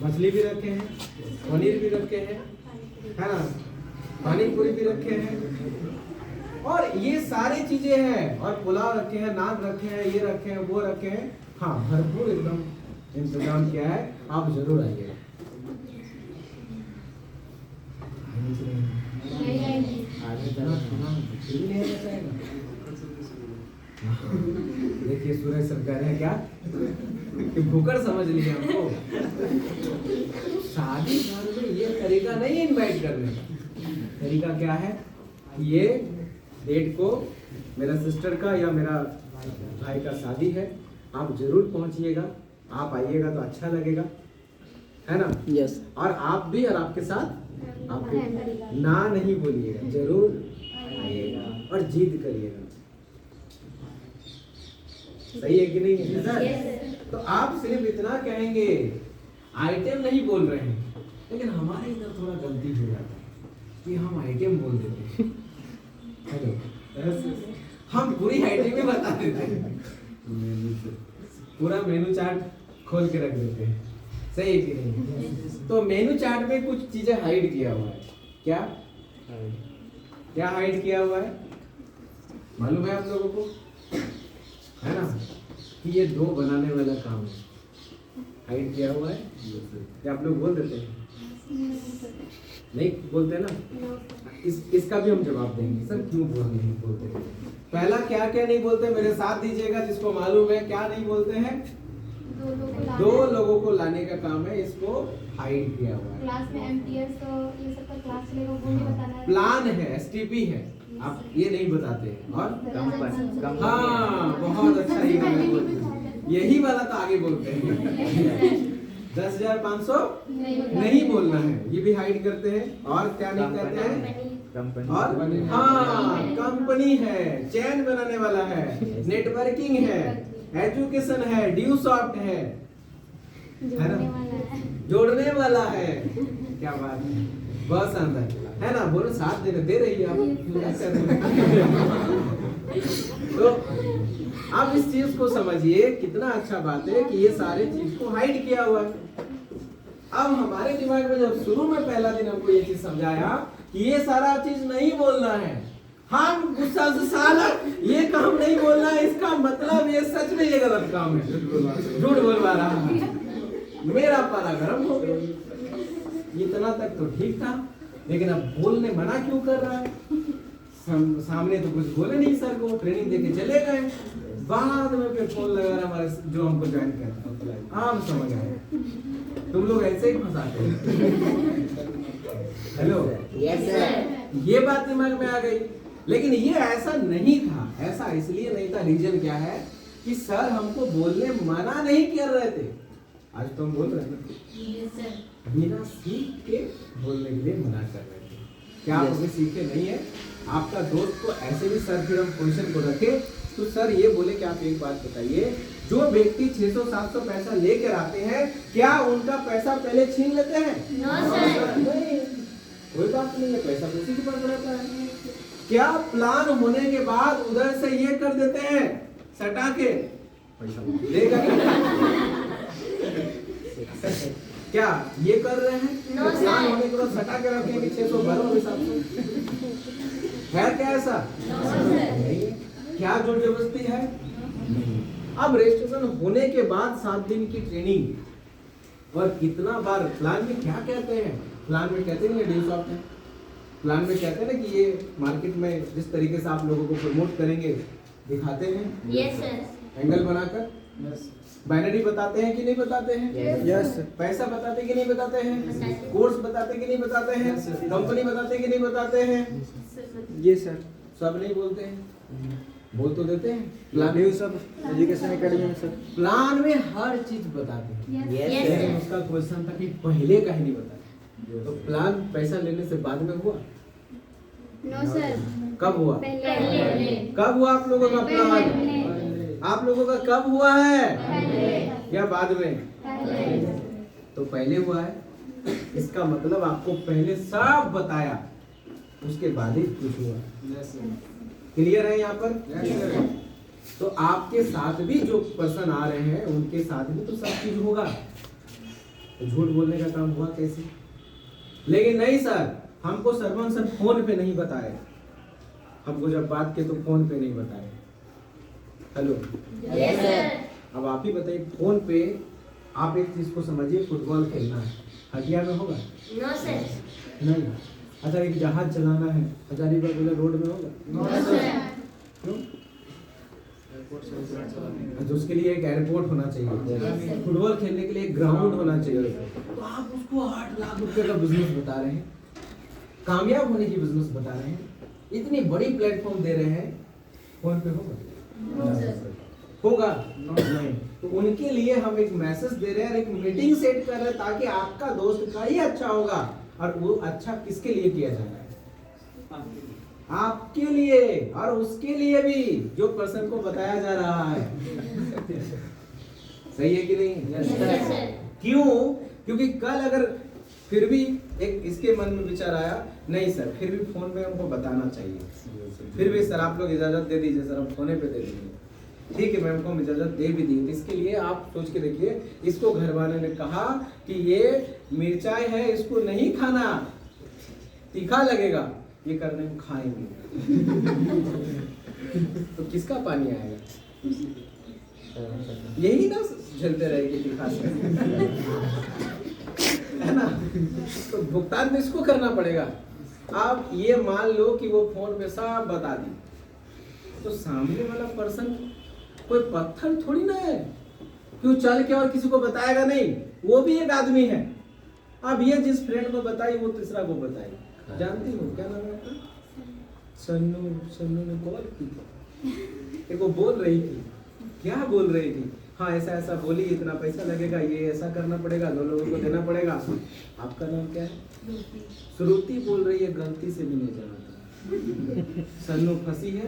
मछली भी रखे हैं, पनीर भी रखे हैं, है ना, पानी पूरी भी रखे हैं, और ये सारी चीजें हैं, और पुलाव रखे हैं, नान रखे हैं, ये रखे हैं, वो रखे हैं। हाँ, भरपूर एकदम इंतजाम किया है, आप जरूर आइए। देखिए सूरज सर कह रहे हैं क्या कि भूखड़ समझ लिया हमको। शादी घर में ये तरीका नहीं है इनवाइट करने का। तरीका क्या है, ये डेट को मेरा सिस्टर का या मेरा भाई का शादी है, आप जरूर पहुंचिएगा, आप आइएगा तो अच्छा लगेगा, है ना। यस। और आप भी और आपके साथ आपके ना नहीं बोलिएगा, जरूर आइएगा और जिद करिएगा। सही है कि नहीं है सर? तो आप सिर्फ इतना कहेंगे, आइटम नहीं बोल रहे हैं, लेकिन हमारे इधर थोड़ा गलती हो जाता है कि हम आइटम बोल देते हैं। हेलो, हम पूरी आइटम ही बता देते हैं, पूरा मेनू चार्ट खोल के रख देते हैं। सही है कि नहीं? तो मेनू चार्ट में कुछ चीजें हाइड किया हुआ है। क्या क्या हाइड किया हुआ है मालूम है आप लोगों को, है ना, कि ये दो बनाने वाला काम है, हाइड किया हुआ है। क्या आप लोग बोल देते हैं? नहीं बोलते ना। इसका भी हम जवाब देंगे, सर क्यों नहीं बोलते। पहला क्या क्या नहीं बोलते, मेरे साथ दीजिएगा जिसको मालूम है। क्या नहीं बोलते हैं? दो लोगों को लाने का काम है, इसको हाइड किया हुआ है। क्लास में एमटीएस तो ये सब का क्लास चलेगा, वो नहीं बताना है। प्लान है, एसटीपी है, आप ये नहीं बताते हैं। और कंपनी, हाँ बहुत अच्छा, यही वाला तो आगे बोलते हैं। 10,500 नहीं बोलना है, ये भी हाइड करते हैं। और क्या नहीं कहते हैं? और हाँ, कंपनी है, चैन बनाने वाला है, नेटवर्किंग है, एजुकेशन है, ड्यू सॉफ्ट है ना, जोड़ने वाला है। क्या बात है, बहुत शानदार है ना। बोलो साथ दे रही है आप। तो आप इस चीज को समझिए, कितना अच्छा बात है कि ये सारे चीज को हाइड किया हुआ है। अब हमारे दिमाग में जब शुरू में पहला दिन हमको ये चीज समझाया कि ये सारा चीज नहीं बोलना है, हम गुस्सा से साला ये काम नहीं बोलना है, इसका मतलब ये सच में ये गलत काम है, झूठ बोलवा रहा है। मेरा पारा गर्म हो गया। इतना तक तो ठीक था, लेकिन अब बोलने मना क्यों कर रहा है? सामने तो कुछ बोले नहीं सर को, ट्रेनिंग देके चले गए। बाद में फिर फोन लगा रहा हमारे जो हमको ज्वाइन करता। आम समझ आए, तुम लोग ऐसे ही फंसाते हो। Hello, yes sir. ये बात दिमाग में आ गई, लेकिन ये ऐसा नहीं था। ऐसा इसलिए नहीं था, रीजन क्या है कि सर हमको बोलने मना नहीं कर रहे थे। आज तो हम बोल रहे हैं, बिना सीख के बोलने के लिए मना कर रहे थे। क्या आप अभी सीखे नहीं है? आपका दोस्त को ऐसे भी सर फिर हम क्वेश्चन को रखे तो सर ये बोले कि आप एक बात बताइए, जो व्यक्ति 600-700 पैसा लेकर आते हैं, क्या उनका पैसा पहले छीन लेते हैं? नहीं, कोई बात नहीं है, पैसा उसी के पास रहता है। क्या प्लान होने के बाद उधर से ये कर देते हैं, सटा के पैसा लेगा? क्या ये कर रहे हैं? प्लान होने के बाद सटा के रखेंगे 600 भरो 700 है क्या ऐसा? नहीं। क्या जोर जबरदस्ती है? अब रजिस्ट्रेशन होने के बाद 7 दिन की ट्रेनिंग और कितना बार प्लान में क्या कहते हैं? प्लान में कहते हैं डील सॉफ्ट है। प्लान में कहते हैं ना कि ये मार्केट में जिस तरीके से आप लोगों को प्रमोट करेंगे दिखाते हैं। Yes sir. एंगल बनाकर बाइनरी बताते हैं कि नहीं बताते हैं? यस पैसा बताते हैं कि नहीं बताते हैं? बताते हैं। कोर्स बताते हैं कि नहीं बताते हैं? कंपनी बताते हैं कि नहीं बताते हैं? जी सर। सब नहीं बोलते हैं, बोल तो देते हैं। प्लान न्यू सब एजुकेशन एकेडमी में सर। प्लान में हर चीज बताते हैं, यस लेकिन उसका क्वेश्चन था कि पहले का ही नहीं बताते। तो प्लान पैसा लेने से बाद में हुआ? No sir. कब हुआ? पहले। कब हुआ आप लोगों का प्लान? पहले। आप लोगों का कब हुआ है पहले। या बाद में? पहले। तो पहले हुआ है, इसका मतलब आपको पहले सब बताया, उसके बाद ही कुछ हुआ। क्लियर है यहाँ पर? तो आपके साथ भी जो पर्सन आ रहे हैं उनके साथ भी तो सब चीज होगा। तो झूठ बोलने का काम हुआ कैसे? लेकिन नहीं सर, हमको सरवन सर फोन पे नहीं बताए, हमको जब बात की तो फोन पे नहीं बताए। Hello, yes sir. अब आप ही बताइए, फोन पे आप एक चीज को समझिए, फुटबॉल खेलना है, हटिया में होगा? No sir. नहीं। अच्छा, एक जहाज चलाना है, हजारीबाग वाले रोड में होगा? No sir. क्यों? तो उसके लिए एक एयरपोर्ट होना चाहिए, फुटबॉल खेलने के लिए एक ग्राउंड होना चाहिए। तो आप उसको 8 लाख रुपए का बिजनेस बता रहे हैं, कामयाब होने की बिजनेस बता रहे हैं, इतनी बड़ी प्लेटफॉर्म दे रहे हैं, फोन पे होगा? No sir. होगा? नहीं। तो उनके लिए हम एक मैसेज दे रहे हैं और एक मीटिंग सेट कर रहे हैं ताकि आपका दोस्त का ही अच्छा होगा। और वो अच्छा किसके लिए किया जा रहा है? आपके लिए और उसके लिए भी, जो पर्सन को बताया जा रहा है। सही है कि नहीं? Yes sir. क्यों? क्योंकि कल अगर फिर भी एक इसके मन में विचार आया, नहीं सर फिर भी फोन पे हमको बताना चाहिए, फिर भी सर आप लोग इजाजत दे दीजिए, सर हम फोने पे दे देंगे, ठीक है मैम को हम इजाजत दे भी दी। इसके लिए आप सोच के देखिए, इसको घर वाले ने कहा कि ये मिर्चाई है, इसको नहीं खाना, तीखा लगेगा, ये करने को खाएंगे। तो किसका पानी आएगा? यही ना झेलते रहेगी तीखा से, है ना? तो भुगतान तो इसको करना पड़ेगा। आप ये मान लो कि वो फोन पे सब बता दी, तो सामने वाला पर्सन कोई पत्थर थोड़ी ना है, क्यों चल के और किसी को बताएगा नहीं, वो भी एक आदमी है। अब ये जिस फ्रेंड को बताई वो तीसरा को बताई, जानती हो क्या नाम है आपका? सन्नू ने कॉल की, एक वो बोल रही थी, क्या बोल रही थी? हाँ ऐसा ऐसा बोली, इतना पैसा लगेगा, ये ऐसा करना पड़ेगा, 2 लोगों को देना पड़ेगा। आपका नाम क्या है? श्रुति बोल रही है, गलती से भी नहीं जाना था। सन्नू फंसी है,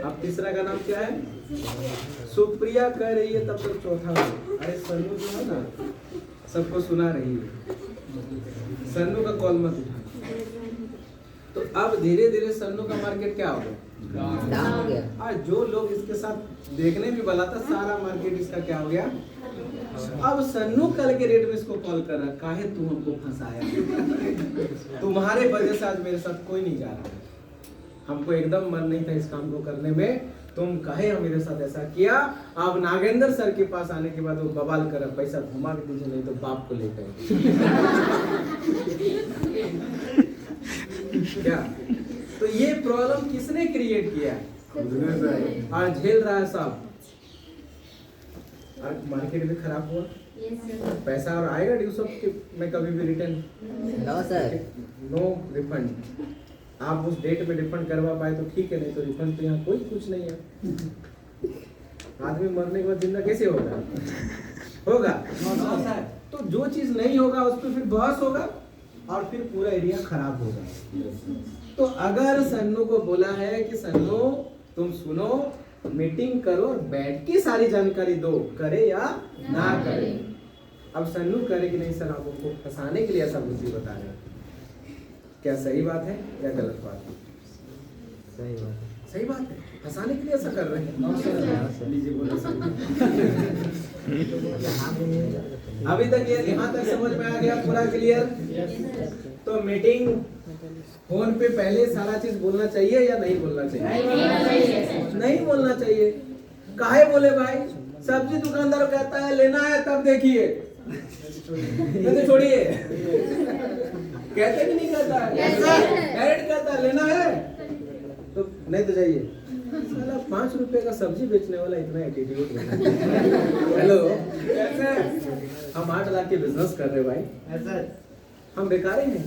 अब तीसरा का नाम क्या है? सुप्रिया कह रही है, तब तक चौथा। अरे सन्नू जो है ना, सबको सुना रही है, सन्नू का कॉल मत उठा। तो अब धीरे धीरे सन्नू का मार्केट क्या हो गया? डाउन हो गया। आज जो लोग इसके साथ देखने भी वाला था, सारा मार्केट इसका क्या हो गया? अब सन्नू कल के रेट में इसको कॉल कर रहा, काहे तू हमको फंसाया? तुम्हारे वजह से आज मेरे साथ कोई नहीं जा रहा। हमको एकदम मन नहीं था इस काम को करने में, तुम कहे मेरे साथ ऐसा किया। अब नागेंद्र सर के पास आने के बाद वो बवाल कर, पैसा घुमा के दीजिए नहीं तो बाप को लेकर क्या। तो ये प्रॉब्लम किसने क्रिएट किया और झेल रहा है सब। और मार्केट भी खराब हुआ, पैसा और आएगा ड्यू सब में कभी भी return no sir, no refund. आप उस डेट में रिफंड करवा पाए तो ठीक है, नहीं तो रिफंड तो यहाँ कोई कुछ नहीं है। आदमी मरने के बाद जिंदा कैसे होगा? होगा। तो जो चीज नहीं होगा उस पर फिर बहस होगा और फिर पूरा एरिया खराब होगा। तो अगर सन्नू को बोला है कि सन्नू तुम सुनो, मीटिंग करो, बैठ के सारी जानकारी दो, करे या ना करे। अब सन्नू करे कि नहीं सर, आप उनको फंसाने के लिए ऐसा बुद्धि बता रहे हैं, क्या सही बात है या गलत बात है? सही बात है। सही बात है, फंसाने के लिए ऐसा कर रहे हैं। लीजिए बोलो सर। अभी तक ये यहाँ तक समझ में आ गया पूरा क्लियर? तो मीटिंग फोन पे पहले सारा चीज बोलना चाहिए या नहीं बोलना चाहिए? नहीं बोलना चाहिए। काहे बोले भाई? सब्जी दुकानदार कहता है लेना है तब देखिए, नहीं तो छोड़िए। कहते कि नहीं कहता है? डायरेक्ट कहता है लेना है तो नहीं तो जाइए। साला 5 रुपए का सब्जी बेचने वाला इतना एटीट्यूड। हेलो, हम 8 लाख के बिजनेस कर रहे भाई, हम बेकार हैं?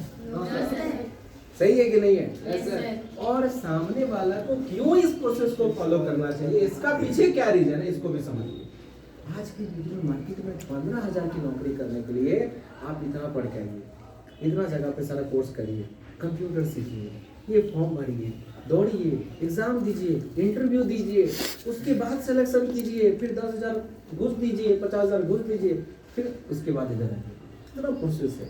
सही है कि नहीं है? और सामने वाला को क्यों इस प्रोसेस को फॉलो करना चाहिए, इसका पीछे क्या रीजन है, इसको भी समझिए। आज की डिजिटल मार्केट में 15,000 की नौकरी करने के लिए आप इतना पढ़ के आइए, इतना जगह पे सारा कोर्स करिए, कंप्यूटर सीखिए, ये फॉर्म भरिए, दौड़िए, एग्जाम दीजिए, इंटरव्यू दीजिए, उसके बाद सिलेक्शन कीजिए, फिर 10,000 घूस दीजिए, 50,000 घूस दीजिए, फिर उसके बाद इधर आइए। इतना प्रोसेस है।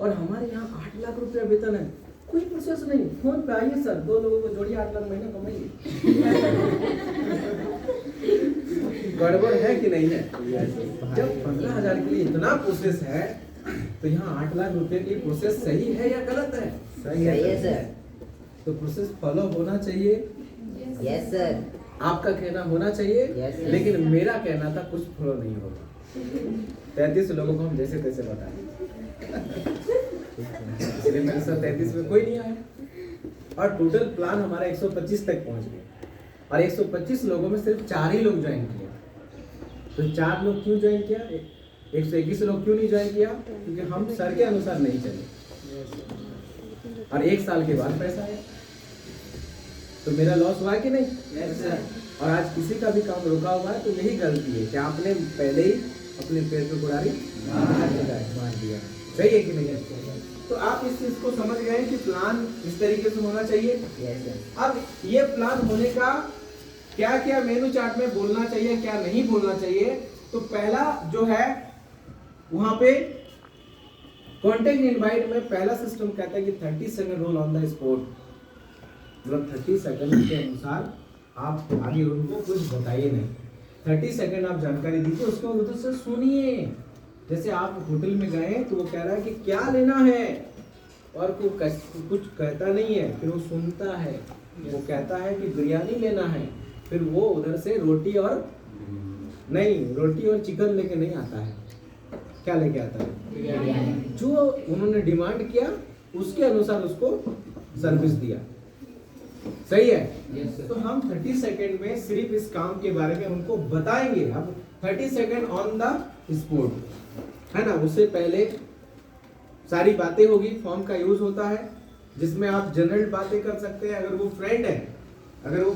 और हमारे यहाँ 8 लाख रुपया वेतन है, कोई प्रोसेस नहीं। फोन पे आइए सर, 2 लोगों को जोड़िए, 8 लाख महीना कमाइए। गड़बड़ है कि नहीं है? जब 15,000 के लिए इतना प्रोसेस है तो यहाँ 8 लाख रुपए की प्रोसेस सही है या गलत है? सही है सर। तो प्रोसेस फॉलो होना चाहिए। Yes sir. आपका कहना होना चाहिए। Yes, sir. लेकिन मेरा कहना था कुछ फॉलो नहीं होगा। 33 लोगों को हम जैसे तैसे बताएं, इसलिए मेरे साथ 33 में कोई नहीं आया। और टोटल प्लान हमारा 125 तक पहुंच गया और 125 लोगों में सिर्फ 4 ही लोग ज्वाइन किया। तो 4 लोग क्यों ज्वाइन किया, 121 लोग क्यों नहीं ज्वाइन किया? क्योंकि हम सर के अनुसार नहीं चले और 1 साल के बाद पैसा आया। तो मेरा लॉस हुआ कि नहीं? Yes sir. और आज किसी का भी काम रुका हुआ है तो यही गलती है कि आपने पहले ही अपने पैर पे कुड़ारी मार दिया। सही है कि नहीं है? तो आप इस चीज को समझ गए कि प्लान इस तरीके से होना चाहिए। Yes sir. अब ये प्लान होने का क्या क्या मेनू चार्ट में बोलना चाहिए, क्या नहीं बोलना चाहिए। तो पहला जो है वहां पे कॉन्टेक्ट इनवाइट में पहला सिस्टम कहता है कि 30 second rule on the spot, मतलब 30 सेकंड के अनुसार आप आगे उनको कुछ बताइए नहीं। 30 सेकंड आप जानकारी दीजिए, उसको उधर से सुनिए। जैसे आप होटल में गए तो वो कह रहा है कि क्या लेना है और कुछ कहता नहीं है, फिर वो सुनता है, वो कहता है कि बिरयानी लेना है, फिर वो उधर से रोटी और चिकन लेके नहीं आता है, क्या लेके आता है? जो उन्होंने डिमांड किया उसके अनुसार उसको सर्विस दिया। सही है? तो हम 30 सेकंड में सिर्फ इस काम के बारे में उनको बताएंगे। अब 30 सेकंड ऑन द स्पॉट है ना, उससे पहले सारी बातें होगी। फॉर्म का यूज होता है जिसमें आप जनरल बातें कर सकते हैं। अगर वो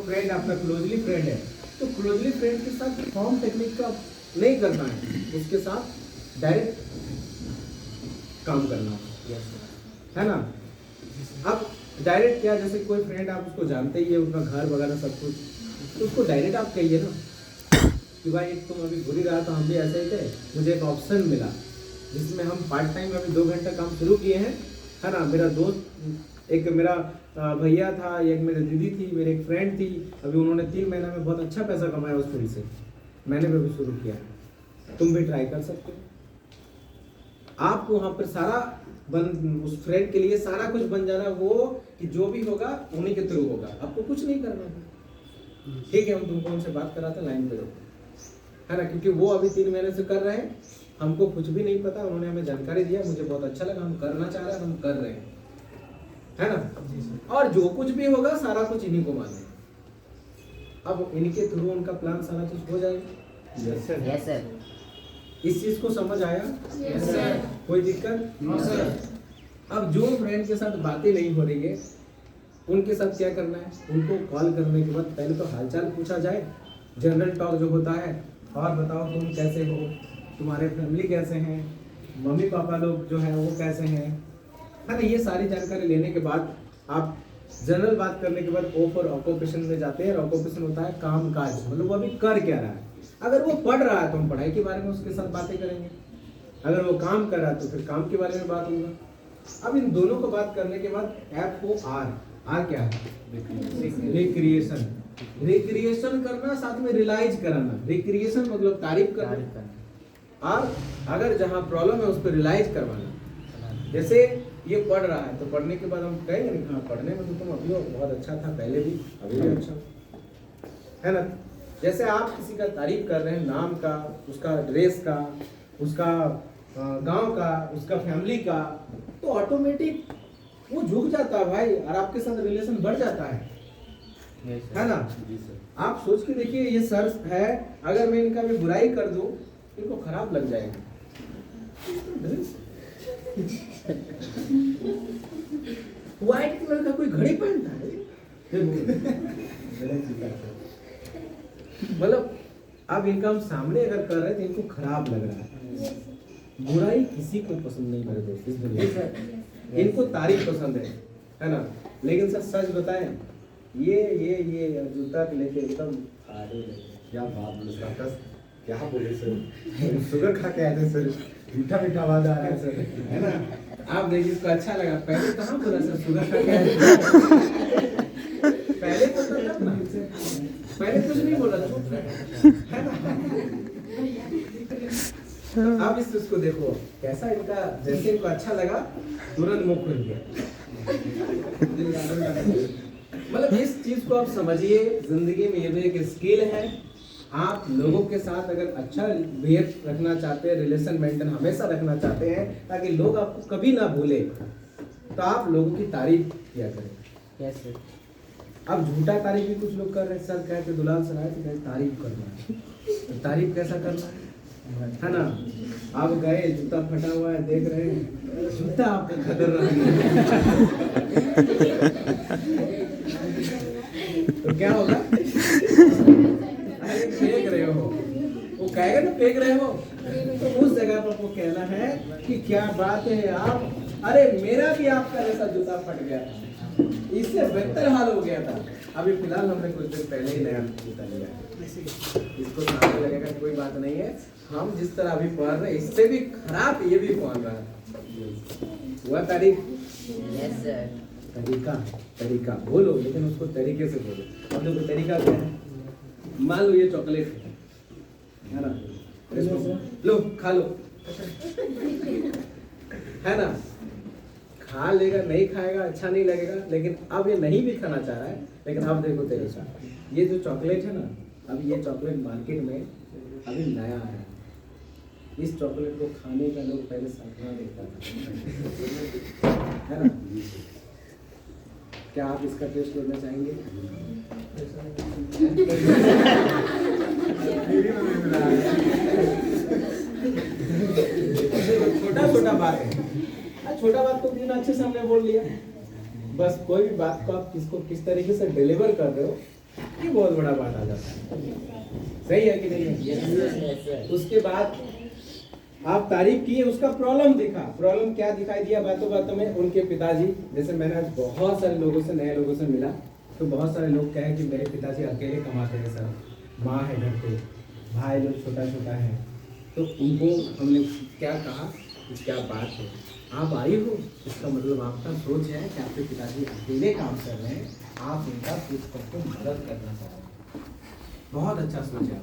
फ्रेंड आपका क्लोजली फ्रेंड है तो क्लोजली फ्रेंड के साथ फॉर्म टेक्निक का नहीं करना है, उसके साथ डायरेक्ट काम करना है ना। अब डायरेक्ट क्या, जैसे कोई फ्रेंड आप उसको जानते ही है, उनका घर वगैरह सब कुछ, तो उसको डायरेक्ट आप कहिए ना कि भाई तुम अभी बुरी रहा तो हम भी ऐसे ही थे, मुझे एक ऑप्शन मिला जिसमें हम पार्ट टाइम अभी 2 घंटा काम शुरू किए हैं, है ना। मेरा दोस्त, एक मेरा भैया था, एक मेरी दीदी थी, मेरी एक फ्रेंड थी, अभी उन्होंने 3 महीना में बहुत अच्छा पैसा कमाया उस फील्ड से, मैंने भी अभी शुरू किया तुम भी ट्राई कर सकते हो। आपको वहां पर सारा उस फ्रेंड के लिए सारा कुछ बन जाना, वो कि जो भी होगा उन्हीं के थ्रू होगा, आपको कुछ नहीं करना है। ठीक है, हम तुमको उनसे बात कराते, लाइन पे रहो, है ना, क्योंकि वो अभी 3 महीने से कर रहे हैं, हमको कुछ भी नहीं पता, उन्होंने हमें जानकारी दिया, मुझे बहुत अच्छा लगा, हम करना चाह रहे हैं, हम कर रहे हैं, है ना। और जो कुछ भी होगा सारा कुछ इन्हीं को मालूम। अब इनके थ्रू उनका प्लान सारा कुछ हो जाएगा। Yes sir. इस चीज को समझ आया? Yes, sir. कोई दिक्कत? No, sir. अब जो फ्रेंड के साथ बातें नहीं हो रही है, उनके साथ क्या करना है, उनको कॉल करने के बाद पहले तो हालचाल पूछा जाए, जनरल टॉक जो होता है, और बताओ तुम कैसे हो, तुम्हारे फैमिली कैसे हैं, मम्मी पापा लोग जो है वो कैसे हैं, है ना। ये सारी जानकारी लेने के बाद आप जनरल बात करने के बाद ओ फॉर ऑक्यूपेशन में जाते हैं। ऑक्यूपेशन होता है काम काज, मतलब वो अभी कर क्या रहा है। अगर वो पढ़ रहा है तो हम पढ़ाई के बारे में उसके साथ बातें करेंगे, अगर वो काम कर रहा है तो फिर काम के बारे में बात होगा। अब इन दोनों को बात करने के बाद FOR क्या है? रिक्रिएशन। रिक्रिएशन करना, साथ में रियलाइज कराना। रिक्रिएशन मतलब तारीफ करना, और अगर जहाँ प्रॉब्लम है उस पर रियलाइज करवाना। जैसे ये पढ़ रहा है तो पढ़ने के बाद हम कहेंगे नहीं, हाँ पढ़ने में तो तुम अभी बहुत अच्छा था, पहले भी अभी भी अच्छा है ना। जैसे आप किसी का तारीफ कर रहे हैं, नाम का, उसका ड्रेस का, उसका गांव का, उसका फैमिली का, तो ऑटोमेटिक वो झुक जाता है भाई, और आपके साथ रिलेशन बढ़ जाता है ना। आप सोच के देखिए, ये सर है, अगर मैं इनका भी बुराई कर दूं, इनको खराब लग जाएगा। व्हाइट कलर का कोई घड़ी पहनता है, मतलब अब इनका हम सामने अगर कर रहे हैं तो इनको खराब लग रहा है। बुराई किसी को पसंद नहीं मेरे दोस्त इस दुनिया में, इनको तारीफ पसंद है ना। लेकिन सर सच बताएं, ये जूता लेके एकदम क्या बात बोले सर, क्या बोले सर, शुगर खा के आए थे सर, मीठा मीठा आवाज आ रहा है सर, है ना। आप देखिए इसको अच्छा लगा, पहले कहाँ बोला सर शुगर खा के आए थे, पहले बोलता था ना, पहले कुछ नहीं बोला, चुप है ना। अब इस चीज को देखो कैसा इनका, जैसे इनको अच्छा लगा तुरंत मुख खुल गया। मतलब इस चीज को आप समझिए, जिंदगी में ये भी एक स्किल है। आप लोगों के साथ अगर अच्छा बिहेव रखना चाहते हैं, रिलेशन मेंटेन हमेशा रखना चाहते हैं ताकि लोग आपको कभी ना भूले, तो आप लोगों की तारीफ किया करें। Yes sir. अब झूठा तारीफ भी कुछ लोग कर रहे हैं, सर कहते दुलाल सर आए तो कहते तारीफ करना है, तो तारीफ कैसा करना है ना। आप गए, जूता फटा हुआ है, देख रहे हैं, जूता आपका खतर रहा तो क्या होगा, अरे फेंक रहे हो, वो कहेगा ना फेंक रहे हो, तो उस जगह पर वो कहना है कि क्या बात है आप, अरे मेरा भी आपका जैसा जूता फट गया था, इससे बेहतर हाल हो गया था। अभी फिलहाल हमने कुछ दिन पहले ही नया जूता लिया है, इसको सामने लगेगा कोई बात नहीं है, हम जिस तरह अभी पहन रहे हैं इससे भी खराब ये भी पहन रहा है। हुआ तारीफ? Yes sir. तरीका बोलो, लेकिन उसको तरीके से बोलो। अब देखो तरीका क्या है, मान लो ये चॉकलेट है ना, लो खा लो, है ना, खा लेगा, नहीं खाएगा अच्छा नहीं लगेगा, लेकिन अब ये नहीं भी खाना चाह रहा है, लेकिन अब देखो तरीका, ये जो चॉकलेट है ना, अब ये चॉकलेट मार्केट में अभी नया है, इस चॉकलेट को खाने का लोग पहले सपना देखता था, है ना। क्या आप इसका टेस्ट लेना चाहेंगे? छोटा बात है, छोटा बात को बिना अच्छे से हमने बोल लिया, बस कोई भी बात को आप किस तरीके से डिलीवर कर रहे हो, ये बहुत बड़ा बात आ जाता है। सही है कि नहीं है? उसके बाद आप तारीफ किए, उसका प्रॉब्लम दिखा, प्रॉब्लम क्या दिखाई दिया बातों बातों में, उनके पिताजी, जैसे मैंने आज बहुत सारे लोगों से, नए लोगों से मिला, तो बहुत सारे लोग कहे कि मेरे पिताजी अकेले कमाते हैं सर, माँ है घर पे, भाई लोग छोटा छोटा है, तो उनको हमने क्या कहा, क्या बात है, आप आई हो, इसका मतलब आपका सोच है कि आपके पिताजी अकेले काम कर रहे हैं, आप इनका कुछ करके मदद करना चाह रहे हैं, बहुत अच्छा सोच है।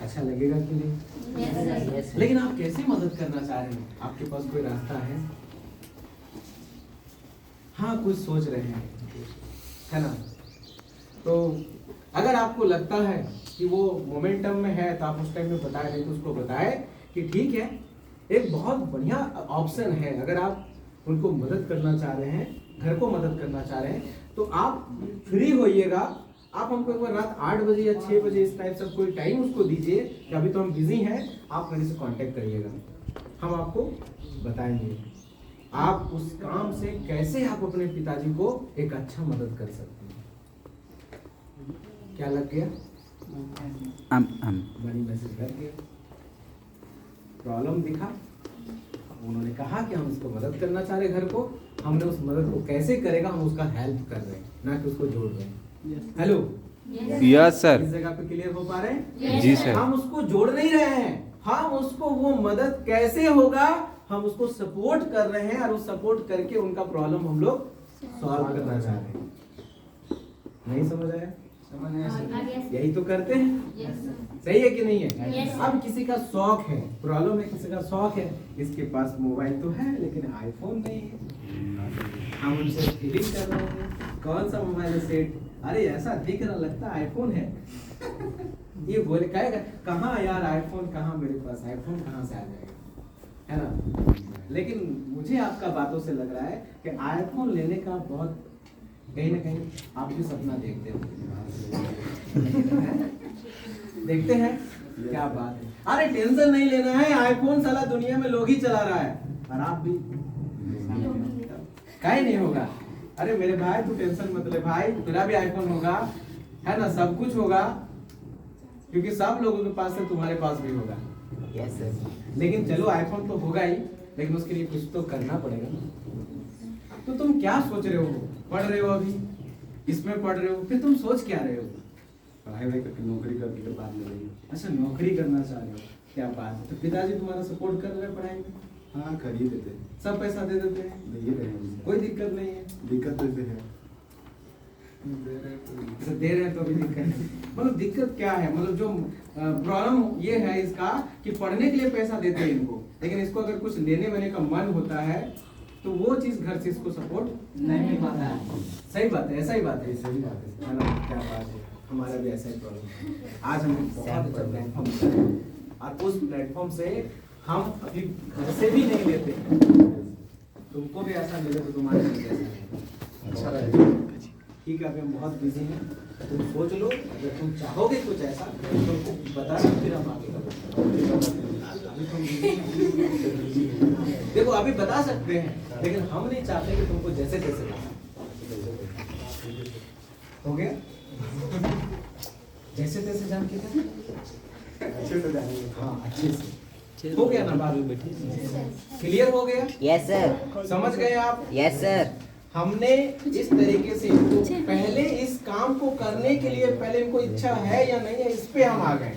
अच्छा लगेगा कि नहीं? Yes, sir. Yes, sir. लेकिन आप कैसे मदद करना चाह रहे हैं? आपके पास कोई रास्ता है? हाँ, कुछ सोच रहे हैं, है ना? तो अगर आपको लगता है कि वो मोमेंटम में है तो आप उस टाइम में बताए, नहीं तो उसको बताए कि ठीक है, एक बहुत बढ़िया ऑप्शन है। अगर आप उनको मदद करना चाह रहे हैं, घर को मदद करना चाह रहे हैं, तो आप फ्री होइएगा। आप हमको एक बार रात 8 बजे या 6 बजे इस टाइप से कोई टाइम उसको दीजिए कि अभी तो हम बिजी हैं, आप मेरे से कांटेक्ट करिएगा, हम आपको बताएंगे आप उस काम से कैसे आप अपने पिताजी को एक अच्छा मदद कर सकते हैं। क्या लग गया? बड़ी मैसेज लग गया, प्रॉब्लम दिखा। उन्होंने कहा कि हम उसको मदद करना चाह रहे घर को, हमने उस मदद को कैसे करेगा हम उसका हेल्प कर रहे हैं, ना कि उसको जोड़ रहे हैं। Hello, yes sir. इस जगह पे क्लियर हो पा रहे हैं? Yes, जी sir. सर। हम उसको जोड़ नहीं रहे हैं, हम उसको वो मदद कैसे होगा हम उसको सपोर्ट कर रहे हैं, और उस सपोर्ट करके उनका प्रॉब्लम हम लोग सॉल्व करना चाह रहे हैं। नहीं समझ आया? यही तो करते हैं, Yes, sir. सही है कि नहीं है? Yes. अब किसी का शौक है, प्रॉब्लम है, किसी का शौक है, इसके पास मोबाइल तो है लेकिन आईफोन नहीं है। हम उनसे फीलिंग कर रहे हैं कौन सा मोबाइल है सेट, अरे ऐसा दिख रहा लगता है आईफोन है। ये बोले कहेगा कहाँ यार आईफोन, कहाँ मेरे पास आईफोन कहाँ से आ जाएगा, है ना? लेकिन मुझे आपका बातों से लग रहा है कि आईफोन लेने का बहुत कहीं ना कहीं आप भी सपना देखते हो। देखते हैं, क्या बात है। अरे टेंशन नहीं लेना है, आईफोन साला दुनिया में लोग ही चला रहा है, और आप भी काहे नहीं होगा। अरे मेरे भाई तू टेंशन मत ले भाई, तेरा भी आईफोन होगा, है ना? सब कुछ होगा, क्योंकि सब लोगों के पास है, तुम्हारे पास भी होगा। Yes, sir. लेकिन चलो आईफोन तो होगा ही, लेकिन उसके लिए कुछ तो करना पड़ेगा ना। तो तुम क्या सोच रहे हो? पढ़ रहे हो अभी, इसमें पढ़ रहे हो, फिर तुम सोच क्या रहे हो? पढ़ाई वढ़ाई करके नौकरी करके बाद में रही। अच्छा, नौकरी करना चाह रहे हो, क्या बात है। तो पिताजी तुम्हारा सपोर्ट कर रहे हैं पढ़ाई में? हाँ, कर ही देते, सब पैसा दे देते हैं, दे ही रहे हैं। कोई दिक्कत नहीं है। दिक्कत तो इसे है, अच्छा, दे रहे हैं तो अभी दिक्कत नहीं, मतलब दिक्कत क्या है? मतलब जो प्रॉब्लम ये है इसका कि पढ़ने के लिए पैसा देते हैं इनको, लेकिन इसको अगर कुछ लेने वेने का मन होता है तो वो चीज घर से इसको सपोर्ट नहीं मिल पाता है। सही बात है, ऐसा ही बात है, सही बात है। है ना? क्या बात है, हमारा भी ऐसा ही प्रॉब्लम है। आज हम बहुत अच्छा प्लेटफॉर्म पर हैं, और उस प्लेटफॉर्म से हम अभी घर से भी नहीं लेते। तुमको भी ऐसा मिले तो तुम्हारे लिए कैसा अच्छा रहेगा। ठीक है, अभी हम बहुत बिजी हैं, तुम सोच लो, अगर तुम चाहोगे कुछ ऐसा तो तुमको बता दो, फिर हम आगे अभी तुम देखो अभी बता सकते हैं, लेकिन हम नहीं चाहते कि तुमको जैसे तैसे हो गया। जैसे तैसे जान के क्या? अच्छे से जाएंगे। हाँ, अच्छे से हो गया ना बात? क्लियर हो गया? Yes, sir. समझ गए आप? Yes, sir. हमने इस तरीके से इनको पहले इस काम को करने के लिए पहले इनको इच्छा है या नहीं है, इस पे हम आ गए।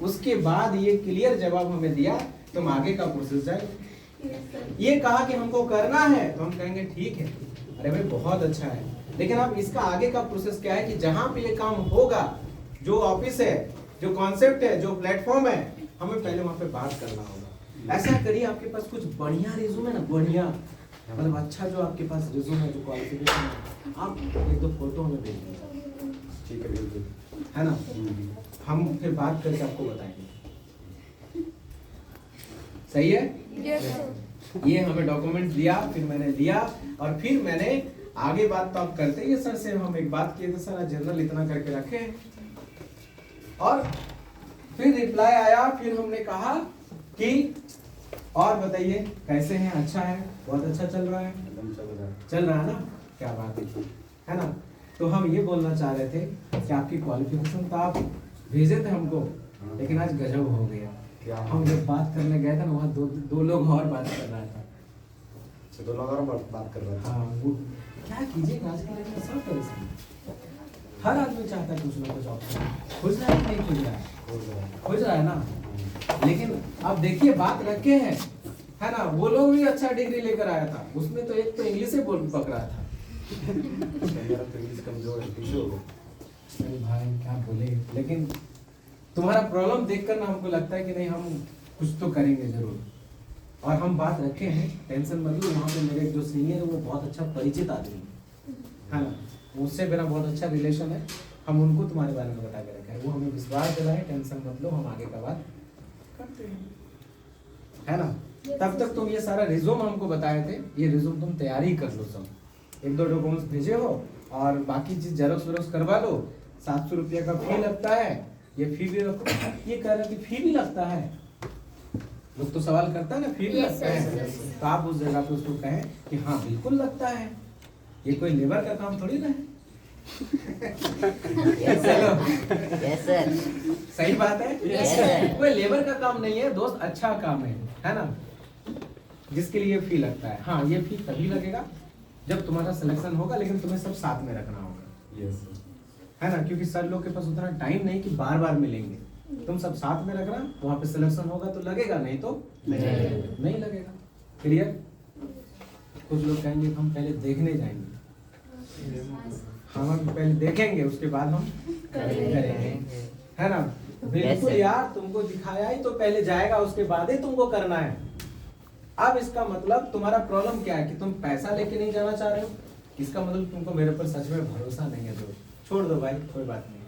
उसके बाद ये क्लियर जवाब हमें दिया, तुम आगे का प्रोसेस जाए। ये कहा कि हमको करना है तो हम कहेंगे ठीक है, अरे भाई बहुत अच्छा है, लेकिन अब इसका आगे का प्रोसेस क्या है कि जहां पे ये काम होगा, जो ऑफिस है, जो कॉन्सेप्ट है, जो प्लेटफॉर्म है, हमें पहले वहां पे बात करना होगा। ऐसा करिए आपके पास कुछ बढ़िया रिज्यूम है ना, बढ़िया मतलब अच्छा जो आपके पास रिज्यूम है, जो क्वालिफिकेशन है, आप एक दो फोटो हमें भेज दीजिए, ठीक है, बिल्कुल। है ना? हम फिर बात करके आपको बताएंगे। सही है? ये हमें डॉक्यूमेंट दिया, फिर मैंने लिया, और फिर मैंने आगे बात तो आप करते ही सर से हम एक बात किए थे, सर जनरल इतना करके रखे, और फिर रिप्लाई आया, फिर हमने कहा कि और बताइए कैसे हैं? अच्छा है, बहुत अच्छा चल रहा है, एकदम चल रहा है ना? क्या बात है ना? तो हम ये बोलना चाह रहे थे कि आपकी क्वालिफिकेशन तो आप भेजे थे हमको, लेकिन आज गजब हो गया। क्या? हम जब बात करने गए थे ना, वहाँ दो लोग और बात कर रहा था। अच्छा, दो लोग और बात कर रहे थे। हाँ, वो क्या कीजिएगा, आज के डेट में सब परेशान, हर आदमी चाहता है कुछ ना कुछ ऑप्शन, खोज रहा है कि नहीं खोज रहा है? खोज रहा है ना? लेकिन अब देखिए बात रखे हैं, है ना? वो लोग भी अच्छा डिग्री लेकर आया था, उसमें तो एक तो इंग्लिश से बोल पकड़ा था। मेरा तो इंग्लिश कमजोर है, पीछे हो गए। अरे भाई क्या बोले, लेकिन तुम्हारा प्रॉब्लम देखकर ना हमको लगता है कि नहीं हम कुछ तो करेंगे जरूर। और हम बात रखे हैं, टेंशन मत लो। वहाँ पे मेरे एक जो सीनियर है वो बहुत अच्छा परिचित आदमी है ना, उससे मेरा बहुत अच्छा रिलेशन है। हम उनको तुम्हारे बारे में बता के रखे हैं, वो हमें विश्वास दिलाए, टेंशन मत लो, हम आगे का बात करते हैं, है ना। तब तक तुम ये सारा रिज्यूम हमको बताए थे, ये रिज्यूम तुम तैयारी कर लो सब, 1-2 डॉक्यूमेंट्स भेजे हो और बाकी चीज जेरोक्स वेरोक्स करवा लो। 700 रुपया का फी लगता है, ये फी भी रखो। ये कह रहे कि फी भी लगता है, लोग तो सवाल करता है ना, फी भी लगता है। तो आप उस जगह पे उसको कहें कि हाँ बिल्कुल लगता है, ये कोई लेबर का काम थोड़ी ना है। Yes, sir. Yes, sir. सही बात है, Yes, sir. कोई लेबर का काम नहीं है दोस्त, अच्छा काम है ना, जिसके लिए फी लगता है। हाँ ये फी तभी लगेगा जब तुम्हारा सिलेक्शन होगा, लेकिन तुम्हें सब साथ में रखना होगा, यस सर। है ना, क्योंकि सर लोग के पास उतना टाइम नहीं कि बार बार मिलेंगे। तुम सब साथ में रखना, वहाँ पे सिलेक्शन होगा तो लगेगा, नहीं तो नहीं लगेगा। क्लियर? कुछ लोग कहेंगे हम पहले देखने जाएंगे, हम पहले देखेंगे उसके बाद हम करेंगे, है ना। बिल्कुल यार, तुमको दिखाया ही तो पहले जाएगा, उसके बाद ही तुमको करना है। अब इसका मतलब तुम्हारा प्रॉब्लम क्या है कि तुम पैसा लेके नहीं जाना चाह रहे हो, इसका मतलब तुमको मेरे पर सच में भरोसा नहीं है। तो छोड़ दो भाई, कोई बात नहीं।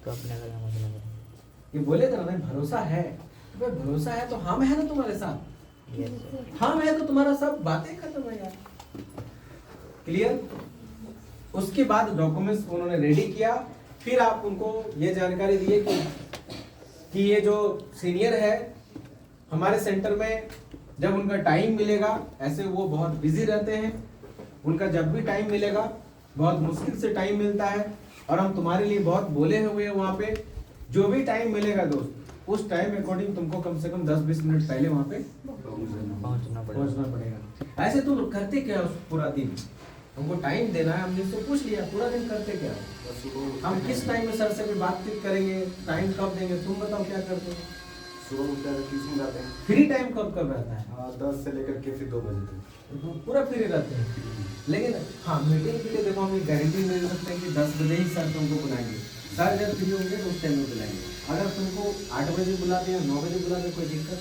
तो अपने का मतलब ये बोले थे ना भाई भरोसा है, तो भाई भरोसा है तो हम है ना तुम्हारे साथ, Yes, sir. हम है तो तुम्हारा सब बातें खत्म है यार। क्लियर? उसके बाद डॉक्यूमेंट्स उन्होंने रेडी किया, फिर आप उनको ये जानकारी दिए कि ये जो सीनियर है हमारे सेंटर में, जब उनका टाइम मिलेगा, ऐसे वो बहुत बिजी रहते हैं, उनका जब भी टाइम मिलेगा, बहुत मुश्किल से टाइम मिलता है, और हम तुम्हारे लिए बहुत बोले हुए हैं वहाँ पे, जो भी टाइम मिलेगा दोस्त, उस टाइम अकॉर्डिंग तुमको कम से कम 10-20 मिनट पहले वहाँ पे पहुंचना पड़ेगा। पहुंचना पड़ेगा। ऐसे तुम करते क्या हो पूरा दिन? हमको टाइम देना है, हमने इससे पूछ लिया, पूरा दिन करते क्या हो? हम किस टाइम में सर से भी बातचीत करेंगे, टाइम कब देंगे, तुम बताओ क्या करते हो? सुबह उठते हैं ट्यूशन जाते हैं, फ्री टाइम कब कब रहता है? 10 से लेकर के फिर 2 बजे तक। पूरा फ्री रहते हैं। लेकिन हाँ, मीटिंग के लिए देखो हम ये गारंटी नहीं दे सकते कि 10 बजे ही सर तुमको बुलाएंगे। सर जब फ्री होंगे तो उस टाइम में बुलाएंगे। अगर तुमको 8 बजे बुला दिया, 9 बजे बुला दिया, कोई दिक्कत?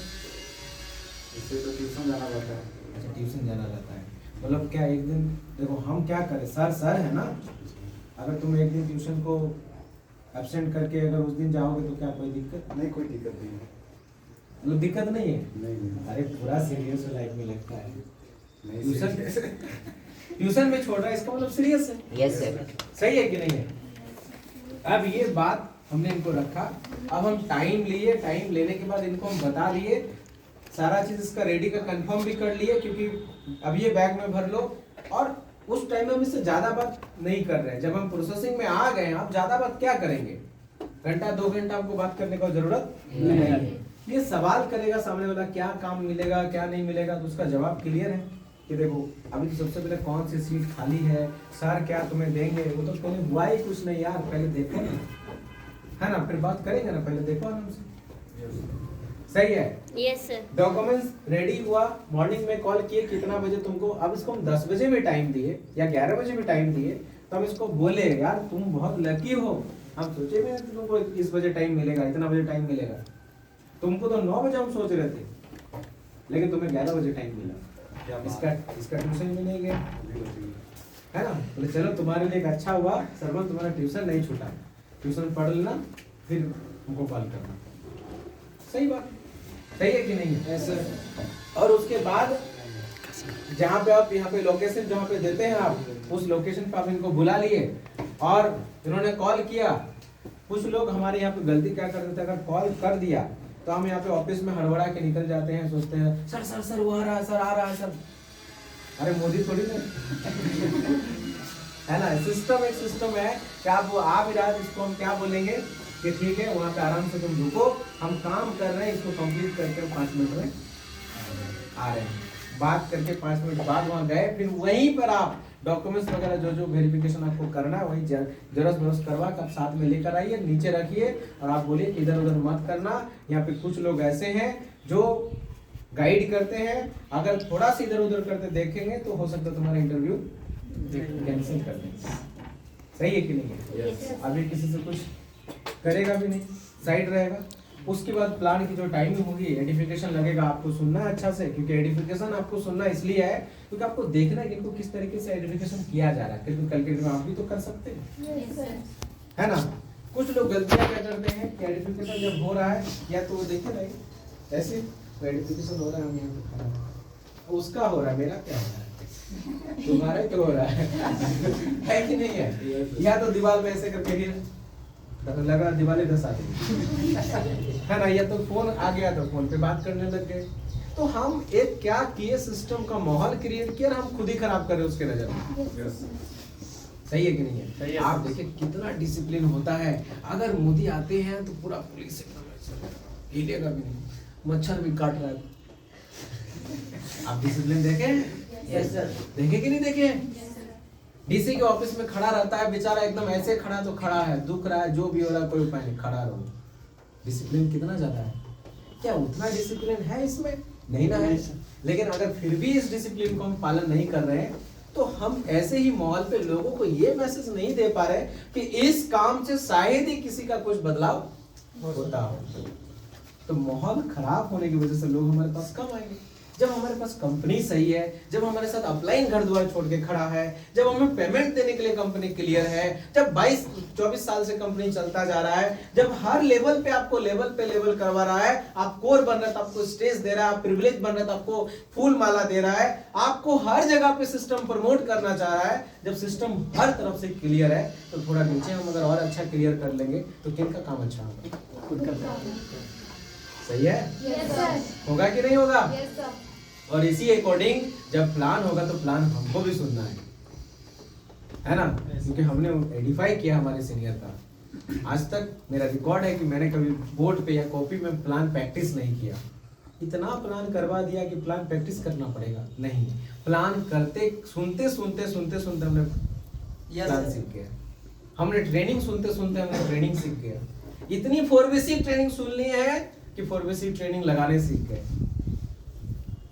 इससे तो ट्यूशन जाना पड़ता है। अच्छा, ट्यूशन जाना रहता है। मतलब क्या एक दिन देखो हम क्या करें, सर है ना, अगर तुम एक दिन ट्यूशन को एब्सेंट करके अगर उस दिन जाओगे तो क्या कोई दिक्कत? नहीं, कोई दिक्कत नहीं है। मतलब दिक्कत नहीं है? नहीं, अरे पूरा सीरियस है लाइफ में लगता है। नहीं ट्यूशन में छोड़ रहा है, इसका मतलब सीरियस है। Yes, sir. सही है कि नहीं है? अब ये बात हमने इनको रखा, अब हम टाइम लिए, टाइम लेने के बाद इनको हम बता दिए, सारा चीज इसका रेडी का कंफर्म भी कर लिए, क्योंकि अब ये बैग में भर लो। और उस टाइम में हम इससे ज्यादा बात नहीं कर रहे हैं, जब हम प्रोसेसिंग में आ गए, आप ज्यादा बात क्या करेंगे? घंटा 2 घंटा हमको बात करने का जरूरत नहीं है। ये सवाल करेगा सामने वाला, क्या काम मिलेगा क्या नहीं मिलेगा, तो उसका जवाब क्लियर है कि देखो अभी तो सबसे पहले कौन सी सीट खाली है, सर क्या तुम्हें देंगे, वो तो पहले हुआ ही कुछ नहीं यार, पहले देखो ना, है ना, फिर बात करेंगे ना, पहले देखो आराम से। सही है? Yes sir. डॉक्यूमेंट्स रेडी हुआ, मॉर्निंग में कॉल किए कितना बजे तुमको, अब इसको हम 10 बजे भी टाइम दिए या 11 बजे भी टाइम दिए, तो हम इसको बोले यार तुम बहुत लकी हो, हम सोचे भी नहीं तुमको इस बजे टाइम मिलेगा, इतना बजे टाइम मिलेगा। तुमको तो 9 बजे हम सोच रहे थे, लेकिन तुम्हें 11 बजे टाइम मिला। इसका ट्यूशन भी नहीं गया, है ना। बोले चलो तुम्हारे लिए एक अच्छा हुआ सरवन, तुम्हारा ट्यूशन नहीं छूटा, ट्यूशन पढ़ लेना फिर हमको कॉल करना। सही बात, सही है कि नहीं है? ऐसे। और उसके बाद जहाँ पे आप यहाँ पे लोकेशन जहाँ पे देते हैं आप, उस लोकेशन पे आप इनको बुला लिए और इन्होंने कॉल किया। कुछ लोग हमारे यहाँ पे गलती क्या कर देते हैं, अगर कॉल कर दिया तो हम यहाँ पे ऑफिस में हड़बड़ा के निकल जाते हैं, सोचते हैं सर सर सर वो आ रहा है, सर आ रहा है सर। अरे मोदी थोड़ी ना है ना, सिस्टम एक सिस्टम है कि आप वो आ भी रहा है, इसको हम क्या बोलेंगे कि ठीक है वहाँ पे आराम से तुम रुको, हम काम कर रहे हैं, इसको कंप्लीट करके 5 मिनट में आ रहे हैं। बात करके 5 मिनट बाद वहाँ गए, फिर वहीं पर आप डॉक्यूमेंट्स वगैरह जो जो वेरिफिकेशन आपको करना है वही जरूरत बरस करवा कर साथ में लेकर आइए, नीचे रखिए और आप बोलिए कि इधर उधर मत करना। यहाँ पे कुछ लोग ऐसे हैं जो गाइड करते हैं, अगर थोड़ा सा इधर उधर करते देखेंगे तो हो सकता है तुम्हारा इंटरव्यू कैंसिल कर दें। सही है कि नहीं है? Yes. अभी किसी से कुछ करेगा भी नहीं, साइड रहेगा। उसके बाद प्लान की जो टाइमिंग होगी, एडिफिकेशन लगेगा, आपको सुनना है अच्छा से, क्योंकि एडिफिकेशन आपको सुनना इसलिए है क्योंकि आपको देखना है कि इनको किस तरीके से एडिफिकेशन किया जा रहा है, क्योंकि कल के दिन में आप भी तो कर सकते हैं, यस सर। है ना। कुछ लोग गलतियां क्या करते हैं कि एडिफिकेशन जब हो रहा है या तो देखे नहीं ऐसे एडिफिकेशन हो रहा है, हम यहाँ पे खड़ा है, उसका हो रहा है, मेरा क्या हो रहा है, तुम्हारा ही तो हो रहा है कि नहीं है। या तो दीवार में ऐसे करके गिर लगा, दीवार धसा दी, है ना। या तो फोन आ गया तो फोन पे बात करने लग गए। तो हम एक क्या किए, सिस्टम का माहौल क्रिएट किया, हम खुद ही खराब कर रहे हैं उसके नजर में। सही है कि नहीं है? सही है। आप देखिए कितना डिसिप्लिन होता है। अगर मोदी आते हैं तो पूरा पुलिस एकदम ऐसे हिलेगा भी नहीं, मच्छर भी काट रहा है। आप डिसिप्लिन देखे? Yes sir. देखे कि नहीं देखे? Yes sir. डीसी के ऑफिस में खड़ा रहता है बेचारा, एकदम ऐसे खड़ा तो खड़ा है, दुख रहा है, जो भी हो रहा है कोई उपाय नहीं, खड़ा रहो। डिसिप्लिन कितना ज्यादा है? क्या उतना डिसिप्लिन है इसमें? नहीं ना है। लेकिन अगर फिर भी इस डिसिप्लिन को हम पालन नहीं कर रहे हैं तो हम ऐसे ही माहौल पे लोगों को ये मैसेज नहीं दे पा रहे कि इस काम से शायद ही किसी का कुछ बदलाव होता हो। तो माहौल खराब होने की वजह से लोग हमारे पास कम आएंगे। जब हमारे पास कंपनी सही है, जब हमारे साथ अपलाइन घर द्वार छोड़ के खड़ा है, जब हमें पेमेंट देने के लिए कंपनी क्लियर है, जब 22-24 साल से कंपनी चलता जा रहा है, जब हर लेवल पे आपको लेवल पे लेवल करवा रहा है, आप कोर बन रहे हैं तो आपको स्टेज दे रहा है, आप प्रिविलेज बन रहे हैं तो आपको फूल माला दे रहा है, आपको हर जगह पे सिस्टम प्रमोट करना चाह रहा है। जब सिस्टम हर तरफ से क्लियर है तो थोड़ा नीचे हम अगर और अच्छा क्लियर कर लेंगे तो किनका काम अच्छा होगा? खुद का। सही है? Yes sir. होगा कि नहीं होगा? Yes sir. और इसी अकॉर्डिंग जब प्लान होगा तो प्लान हमको भी सुनना है ना, क्योंकि हमने एडिफाई किया हमारे सीनियर का। आज तक मेरा रिकॉर्ड है कि मैंने कभी बोर्ड पे या कॉपी में प्लान प्रैक्टिस नहीं किया। इतना प्लान करवा दिया कि प्लान प्रैक्टिस करना पड़ेगा, नहीं, प्लान करते सुनते हमने प्लान सीख गया। हमने ट्रेनिंग सुनते हमने ट्रेनिंग सीख गया। इतनी 4BC ट्रेनिंग सुन ली है कि 4BC ट्रेनिंग लगाने सीख गए।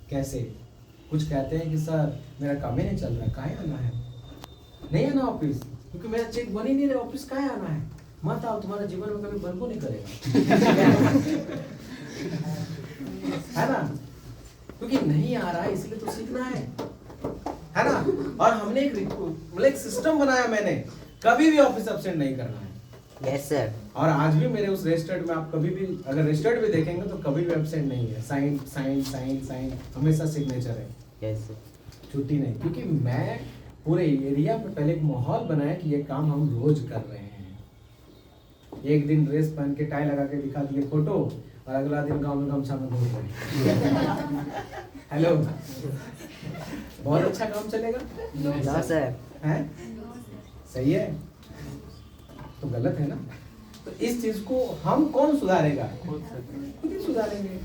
कैसे? कुछ कहते हैं कि सर मेरा काम ही नहीं चल रहा, काहे आना है? नहीं आना ऑफिस, क्योंकि मेरा चेक बन ही नहीं रहा, ऑफिस काहे आना है? मत आओ, तुम्हारा जीवन में कभी बनबो नहीं करेगा। है ना? क्योंकि नहीं आ रहा है इसलिए तो सीखना है ना। और हमने एक सिस्टम बनाया, मैंने कभी भी ऑफिस एब्सेंट नहीं करना है। Yes sir. और आज भी मेरे उस रजिस्टर्ड में आप कभी भी अगर रजिस्टर्ड भी देखेंगे तो कभी भी एब्सेंट नहीं है। साइन साइन साइन साइन हमेशा सिग्नेचर है, यस सर। छुट्टी नहीं। क्योंकि मैं पूरे एरिया पे पहले एक माहौल बनाया कि ये काम हम रोज कर रहे हैं। एक दिन ड्रेस पहन के टाई लगा के दिखा दिए फोटो और अगला दिन गांव में गमछा में घूम रहे। हेलो, बहुत अच्छा काम चलेगा? No sir. है? सही है? तो गलत है ना। तो इस चीज को हम कौन सुधारेगा? खुद ही सुधारेंगे।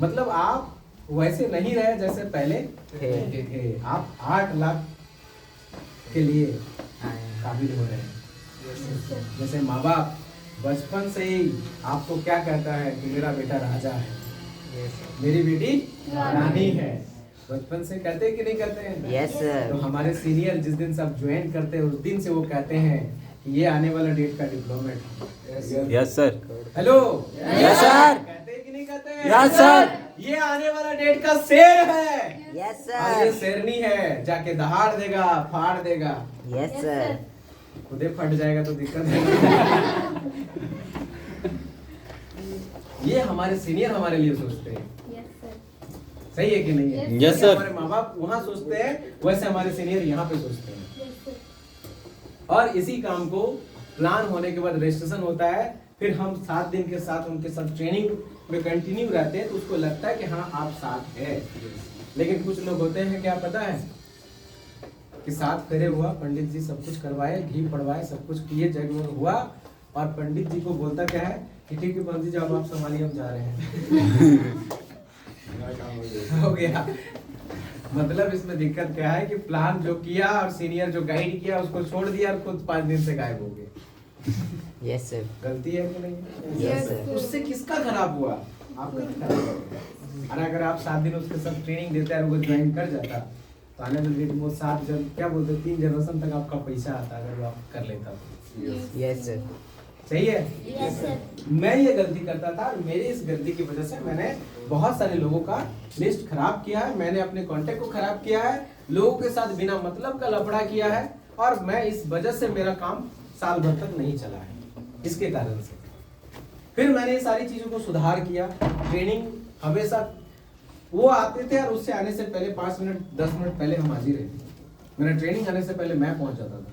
मतलब आप वैसे नहीं रहे जैसे पहले थे। आप 8 लाख के लिए काबिल हो रहे हैं। जैसे माँ बाप बचपन से ही आपको क्या कहता है कि मेरा बेटा राजा है, मेरी बेटी रानी है। बचपन से कहते हैं कि नहीं कहते हैं? Yes sir. तो हमारे सीनियर जिस दिन से आप ज्वाइन करते हैं उस दिन से वो कहते हैं कि ये आने वाला डेट का diplomat. Yes sir. Hello, yes sir. कहते हैं कि नहीं कहते हैं? Yes sir. ये आने वाला डेट का शेर है। यस और ये सर। शेरनी है, जाके दहाड़ देगा, फाड़ देगा। Yes sir. खुदे फट जाएगा तो दिक्कत है। ये हमारे सीनियर हमारे लिए सोचते हैं। Yes sir. सही है कि नहीं है? Yes, sir. हमारे माँ बाप वहाँ सोचते हैं, वैसे हमारे सीनियर यहाँ पे सोचते हैं। Yes sir. और इसी काम को प्लान होने के बाद रजिस्ट्रेशन होता है, फिर हम 7 दिन के साथ उनके साथ ट्रेनिंग में कंटिन्यू रहते हैं, तो उसको लगता है कि हाँ आप साथ हैं। लेकिन कुछ लोग होते हैं, क्या पता है कि साथ फेरे हुआ, पंडित जी सब कुछ करवाए, घी पड़वाए, सब कुछ किए, जगमग हुआ, और पंडित जी को बोलता क्या है कि ठीक है पंडित जी अब आप संभालिए, हम जा रहे हैं। हो गया। मतलब इसमें दिक्कत क्या है कि प्लान जो किया और सीनियर जो गाइड किया उसको छोड़ दिया और खुद 5 दिन से गायब हो गए। Yes sir. गलती है कि नहीं? Yes sir. उससे किसका खराब हुआ? आपका खराब हुआ। और अगर आप 7 दिन उसके साथ ट्रेनिंग देते हैं और वो ज्वाइन कर जाता तो आने वाले डेट में 3 जनरेशन तक आपका पैसा आता अगर वो आप कर लेता तो। Yes sir. सही है? Yes sir. मैं ये गलती करता था और मेरी इस गलती की वजह से मैंने बहुत सारे लोगों का लिस्ट खराब किया है, मैंने अपने कांटेक्ट को खराब किया है, लोगों के साथ बिना मतलब का लफड़ा किया है और मैं इस वजह से मेरा काम साल भर तक नहीं चला है इसके कारण से। फिर मैंने ये सारी चीजों को सुधार किया। ट्रेनिंग हमेशा वो आते थे और उससे आने से पहले 5 मिनट 10 मिनट पहले हम हाजिर रहते थे। मेरा ट्रेनिंग आने से पहले मैं पहुंच जाता था,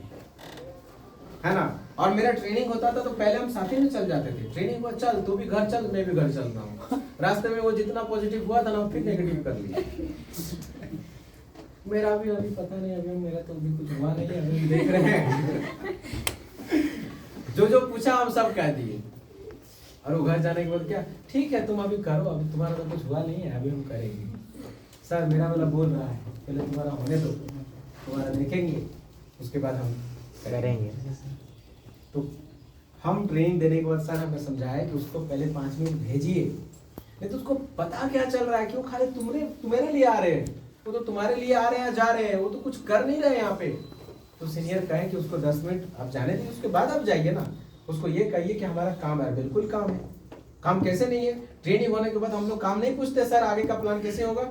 है ना? और मेरा ट्रेनिंग होता था तो पहले हम साथ ही में चल जाते थे। ट्रेनिंग हुआ, चल तू भी घर चल, मैं भी घर चल रहा हूँ। रास्ते में वो जितना पॉजिटिव हुआ था ना फिर नेगेटिव कर लिया। मेरा भी अभी पता नहीं, अभी मेरा तो अभी कुछ हुआ नहीं है, अभी देख रहे हैं। जो पूछा हम सब कह दिए और वो घर जाने के बाद क्या, ठीक है तुम अभी करो, अभी तुम्हारा तो कुछ हुआ नहीं है, अभी हम करेंगे। सर मेरा वाला बोल रहा है पहले तुम्हारा होने दो, तुम्हारा देखेंगे उसके बाद हम करेंगे। तो हम ट्रेनिंग देने के बाद सर हमें समझाया कि उसको पहले 5 मिनट भेजिए, नहीं तो उसको पता क्या चल रहा है कि वो खाली तुम्हारे लिए आ रहे हैं, वो तो तुम्हारे लिए आ रहे हैं जा रहे हैं, वो तो कुछ कर नहीं रहे यहाँ पे। तो सीनियर कहे कि उसको 10 मिनट आप जाने दीजिए, उसके बाद आप जाइए ना। उसको ये कहिए कि हमारा काम है। बिल्कुल काम है। काम कैसे नहीं है? ट्रेनिंग होने के बाद हम लोग काम नहीं पूछते सर आगे का प्लान कैसे होगा,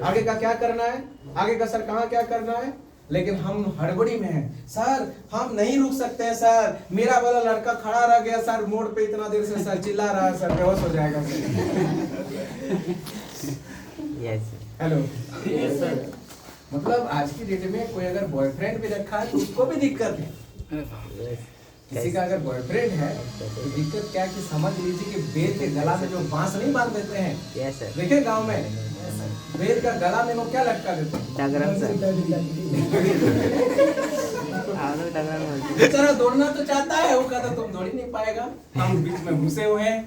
आगे का क्या करना है, आगे का सर कहाँ क्या करना है। लेकिन हम हड़बड़ी में हैं, सर हम नहीं रुक सकते हैं सर, मेरा वाला लड़का खड़ा रह गया सर मोड़ पे इतना देर से, सर चिल्ला रहा है सर, बेहोश हो जाएगा सर। यस हेलो सर, मतलब आज की डेट में कोई अगर बॉयफ्रेंड भी रखा है तो उसको भी दिक्कत है। किसी का अगर बॉयफ्रेंड है तो दिक्कत क्या है कि समझ लीजिए कि बेल के गला में जो बांस नहीं बांध देते हैं, यस सर। देखे गांव में बेल का गला में वो क्या लटका देते हैं, डगरम सर। हम लोग डगरम बोलते हैं। बेचारा दौड़ना तो चाहता है, वो कहता तुम दौड़ ही नहीं पाएगा, हम बीच में घुसे हुए हैं।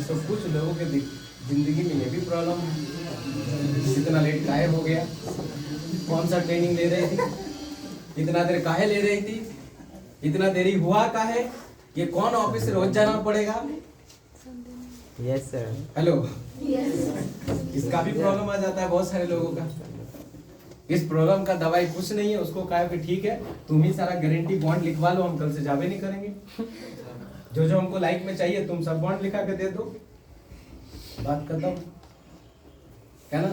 तो कुछ लोगों के जिंदगी में ये भी प्रॉब्लम, इतना लेट काहे हो गया, कौन सा ट्रेनिंग ले रही थी, इतना देर काहे ले रही थी, इतना देरी हुआ काहे, ये कौन ऑफिस रोज जाना पड़ेगा। Yes sir. Hello, yes. इसका भी प्रॉब्लम आ जाता है बहुत सारे लोगों का। इस प्रॉब्लम का दवाई कुछ नहीं है, उसको कहा कि ठीक है तुम ही सारा गारंटी बॉन्ड लिखवा लो, हम कल से जावे नहीं करेंगे, जो जो हमको लाइफ में चाहिए तुम सब बॉन्ड लिखा के दे दो, बात खत्म। क्या ना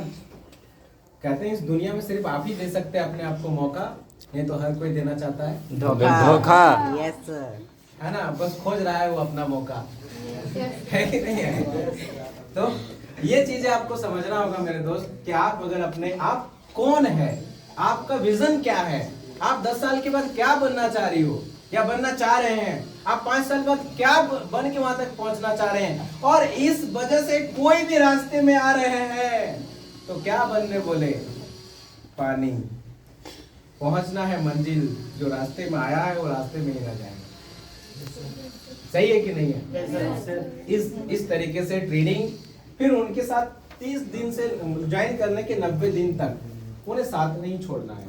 कहते हैं, इस दुनिया में सिर्फ आप ही दे सकते हैं अपने आप को मौका, नहीं तो हर कोई देना चाहता है धोखा। Yes sir. है ना, बस खोज रहा है वो अपना मौका, है कि नहीं है? तो ये चीजें आपको समझना होगा मेरे दोस्त कि आप अगर अपने आप कौन है, आपका विजन क्या है, आप 10 साल के बाद क्या बनना चाह रही हो या बनना चाह रहे हैं, आप 5 साल बाद क्या बन के वहां तक पहुंचना चाह रहे हैं, और इस वजह से कोई भी रास्ते में आ रहे हैं तो क्या बनने बोले, पानी। पहुंचना है मंजिल, जो रास्ते में आया है वो रास्ते में ही रह जाएगा। सही है कि नहीं है? इस तरीके से ट्रेनिंग, फिर उनके साथ 30 दिन से ज्वाइन करने के 90 दिन तक उन्हें साथ नहीं छोड़ना है।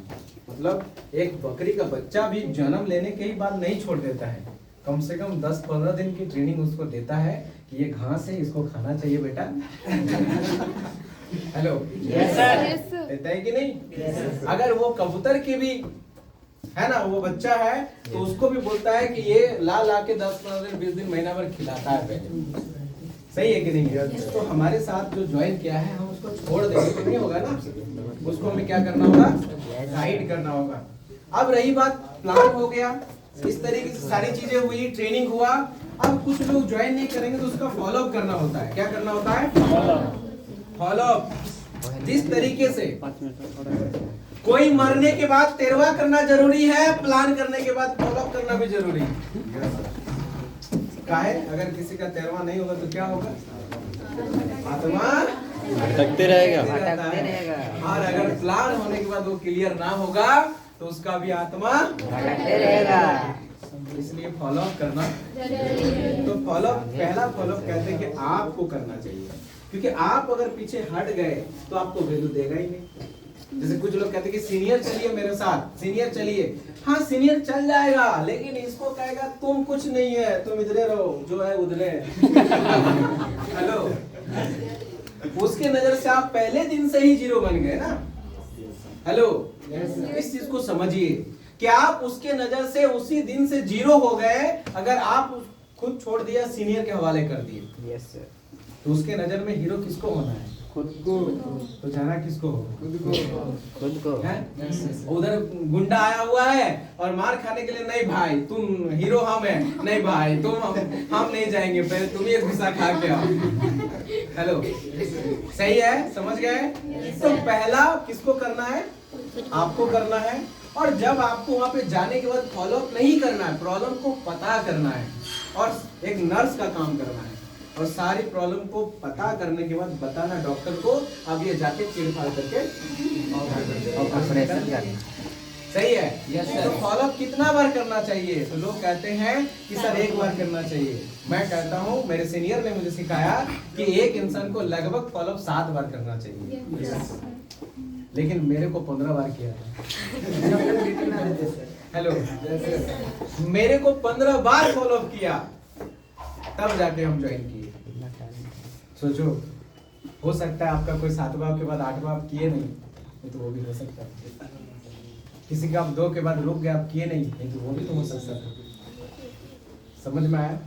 मतलब एक बकरी का बच्चा भी जन्म लेने के ही बाद नहीं छोड़ देता है, कम से कम 10-15 दिन की ट्रेनिंग उसको देता है कि ये घास है, इसको खाना चाहिए बेटा। Hello, yes sir. देता है कि नहीं? अगर वो कबूतर की भी है ना, वो बच्चा है तो उसको भी बोलता है कि ये ला ला के 10-15 दिन 20 दिन महीना भर खिलाता है पहले। सही है कि नहीं? तो हमारे साथ जो ज्वाइन किया है हम उसको छोड़ देंगे तो नहीं होगा ना, उसको हमें क्या करना होगा, गाइड करना होगा। अब रही बात, प्लान हो गया, इस तरीके से सारी चीजें हुई, ट्रेनिंग हुआ। अब कुछ लोग ज्वाइन नहीं करेंगे तो उसका फॉलो अप करना होता है। क्या करना होता है? Follow up. जिस तरीके से कोई मरने के बाद तेरवा करना जरूरी है, प्लान करने के बाद फॉलो अप करना भी जरूरी है। काहे? अगर किसी का तेरवा नहीं होगा तो क्या होगा? आत्मा भटकते रहेगा। भटकते रहेगा। और अगर प्लान होने के बाद वो क्लियर ना होगा तो उसका भी आत्मा भटकते रहेगा। इसलिए फॉलो अप करना। तो फॉलो अप, पहला फॉलो अप कहते हैं कि आपको करना चाहिए, क्योंकि आप अगर पीछे हट गए तो आपको वैल्यू देगा ही नहीं। जैसे कुछ लोग कहते हैं कि सीनियर चलिए मेरे साथ, सीनियर चलिए। हाँ सीनियर चल जाएगा, लेकिन इसको कहेगा तुम कुछ नहीं है, तुम इधरे रहो, जो है उधरे। हेलो, उसके नजर से आप पहले दिन से ही जीरो बन गए ना। हेलो, इस चीज को समझिए। कि आप उसके नजर से उसी दिन से जीरो हो गए अगर आप खुद छोड़ दिया, सीनियर के हवाले कर दिए। Yes sir. तो उसके नजर में हीरो किसको होना है? खुद को। तो जाना किसको होगा? खुद को। है? उधर गुंडा आया हुआ है और मार खाने के लिए, नहीं भाई तुम हीरो हम है, नहीं भाई तुम हम नहीं जाएंगे, पहले तुम ही एक घुसा खा के आओ। हेलो, सही है? समझ गए? तो पहला किसको करना है? आपको करना है। और जब आपको वहां पे जाने के बाद फॉलो अप नहीं करना है, प्रॉब्लम को पता करना है और एक नर्स का काम करना है और सारी प्रॉब्लम को पता करने के बाद बताना डॉक्टर को, अब ये जाके चिड़फाड़ करके ऑपरेशन करना। सही है? तो फॉलो अप कितना बार करना चाहिए? तो लोग कहते हैं कि सर एक बार करना चाहिए। मैं कहता हूँ, मेरे सीनियर ने मुझे सिखाया कि एक इंसान को लगभग फॉलो अप 7 बार करना चाहिए, लेकिन मेरे को 15 बार किया था। हेलो, मेरे को 15 बार फॉलो अप किया, तब जाके हम ज्वाइन किए। सोचो, हो सकता है आपका कोई 7वां के बाद 8वां आप किए नहीं, तो वो भी हो सकता है। किसी का आप 2 के बाद रुक गए, आप किए नहीं, तो वो भी तो हो सकता है। समझ में आया?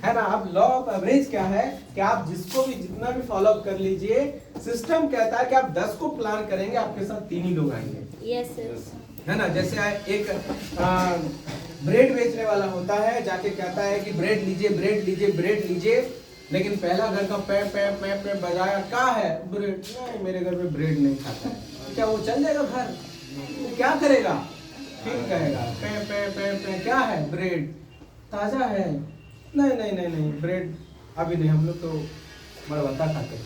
है ना? अब लॉ ऑफ एवरेज क्या है कि आप जिसको भी जितना भी फॉलो अप कर लीजिए, सिस्टम कहता है कि आप 10 को प्लान करेंगे, आपके साथ 3 ही लोग आएंगे। यस है ना? जैसे एक ब्रेड बेचने वाला होता है, जाके कहता है कि ब्रेड लीजिए, ब्रेड लीजिए, ब्रेड लीजिए, लेकिन पहला घर का पे पे पे पे बजाया, क्या है? ब्रेड नहीं, मेरे घर में ब्रेड नहीं खाता है। क्या वो चल जाएगा घर? वो क्या करेगा? फिर कहेगा पे पे पे पे क्या है? ब्रेड ताजा है? नहीं नहीं नहीं नहीं, ब्रेड अभी नहीं, हम लोग तो मरवत्ता खाते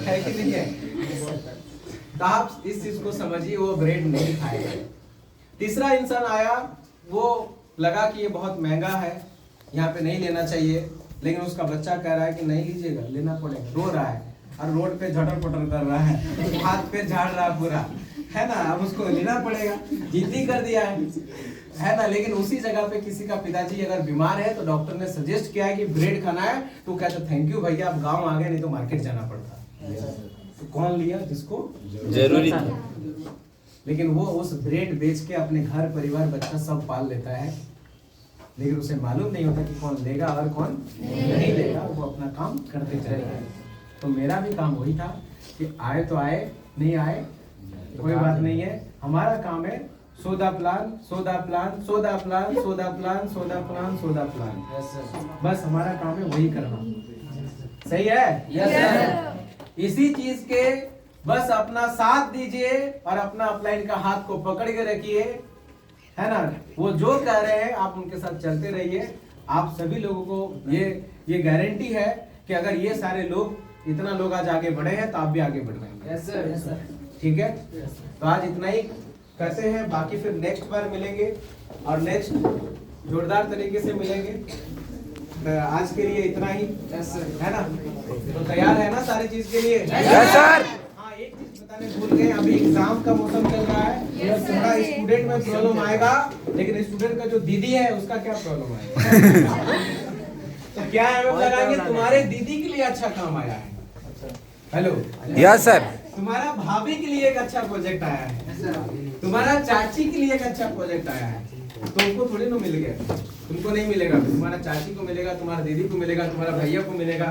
है कि नहीं है? तो आप इस चीज को समझिए, वो ब्रेड नहीं खाएगा। तीसरा इंसान आया, वो लगा कि ये बहुत महंगा है, यहाँ पे नहीं लेना चाहिए, लेकिन उसका बच्चा कह रहा है कि नहीं लीजिएगा, लेना पड़ेगा। रो रहा है और रोड पे झटर पटर कर रहा है, हाथ पे झाड़ रहा पूरा, है ना? अब उसको लेना पड़ेगा, जिद्दी कर दिया है ना? लेकिन उसी जगह पे किसी का पिताजी अगर बीमार है तो डॉक्टर ने सजेस्ट किया है कि ब्रेड खाना है, तो कहता थैंक यू भैया, आप गाँव आ गए, नहीं तो मार्केट जाना पड़ता। तो कौन लिया? जिसको जरूरी था। लेकिन वो उस ब्रेड बेच के अपने घर परिवार बच्चा सब पाल लेता है, लेकिन उसे मालूम नहीं होता कि कौन लेगा और कौन नहीं लेगा, वो अपना काम करते चलेगा। तो मेरा भी काम वही था कि आए तो आए, नहीं आए कोई बात नहीं है, हमारा काम है सोदा प्लान, सोदा प्लान, सोदा प्लान, सोदा प्लान, सोदा प्लान, सोदा प्लान। बस हमारा काम है वही करना। सही है? यस। इसी चीज के बस अपना साथ दीजिए और अपना अपलाइन का हाथ को पकड़ के रखिए, है ना? वो जो कह रहे हैं आप उनके साथ चलते रहिए। आप सभी लोगों को ये गारंटी है कि अगर ये सारे लोग, इतना लोग आज आगे बढ़े हैं, तो आप भी आगे बढ़ पाएंगे। Yes sir. ठीक है? तो आज इतना ही करते हैं, बाकी फिर नेक्स्ट बार मिलेंगे और नेक्स्ट जोरदार तरीके से मिलेंगे। आज के लिए इतना ही, है ना? तो तैयार है ना सारी चीज के लिए? Yes sir. हाँ, एक चीज बताने भूल गए, अभी एग्जाम का मौसम चल रहा है, थोड़ा स्टूडेंट में प्रॉब्लम आएगा, लेकिन स्टूडेंट का जो दीदी है उसका क्या प्रॉब्लम आएगा? तो क्या है, लगाएंगे तुम्हारे दीदी के लिए अच्छा काम आया है। Hello, yes sir. तुम्हारा भाभी के लिए एक अच्छा प्रोजेक्ट आया है, तुम्हारा चाची के लिए एक अच्छा प्रोजेक्ट आया है। तुमको थोड़ी ना मिल गया, तुमको नहीं मिलेगा, तुम्हारा चाची को मिलेगा, तुम्हारा दीदी को मिलेगा, तुम्हारा भैया को मिलेगा।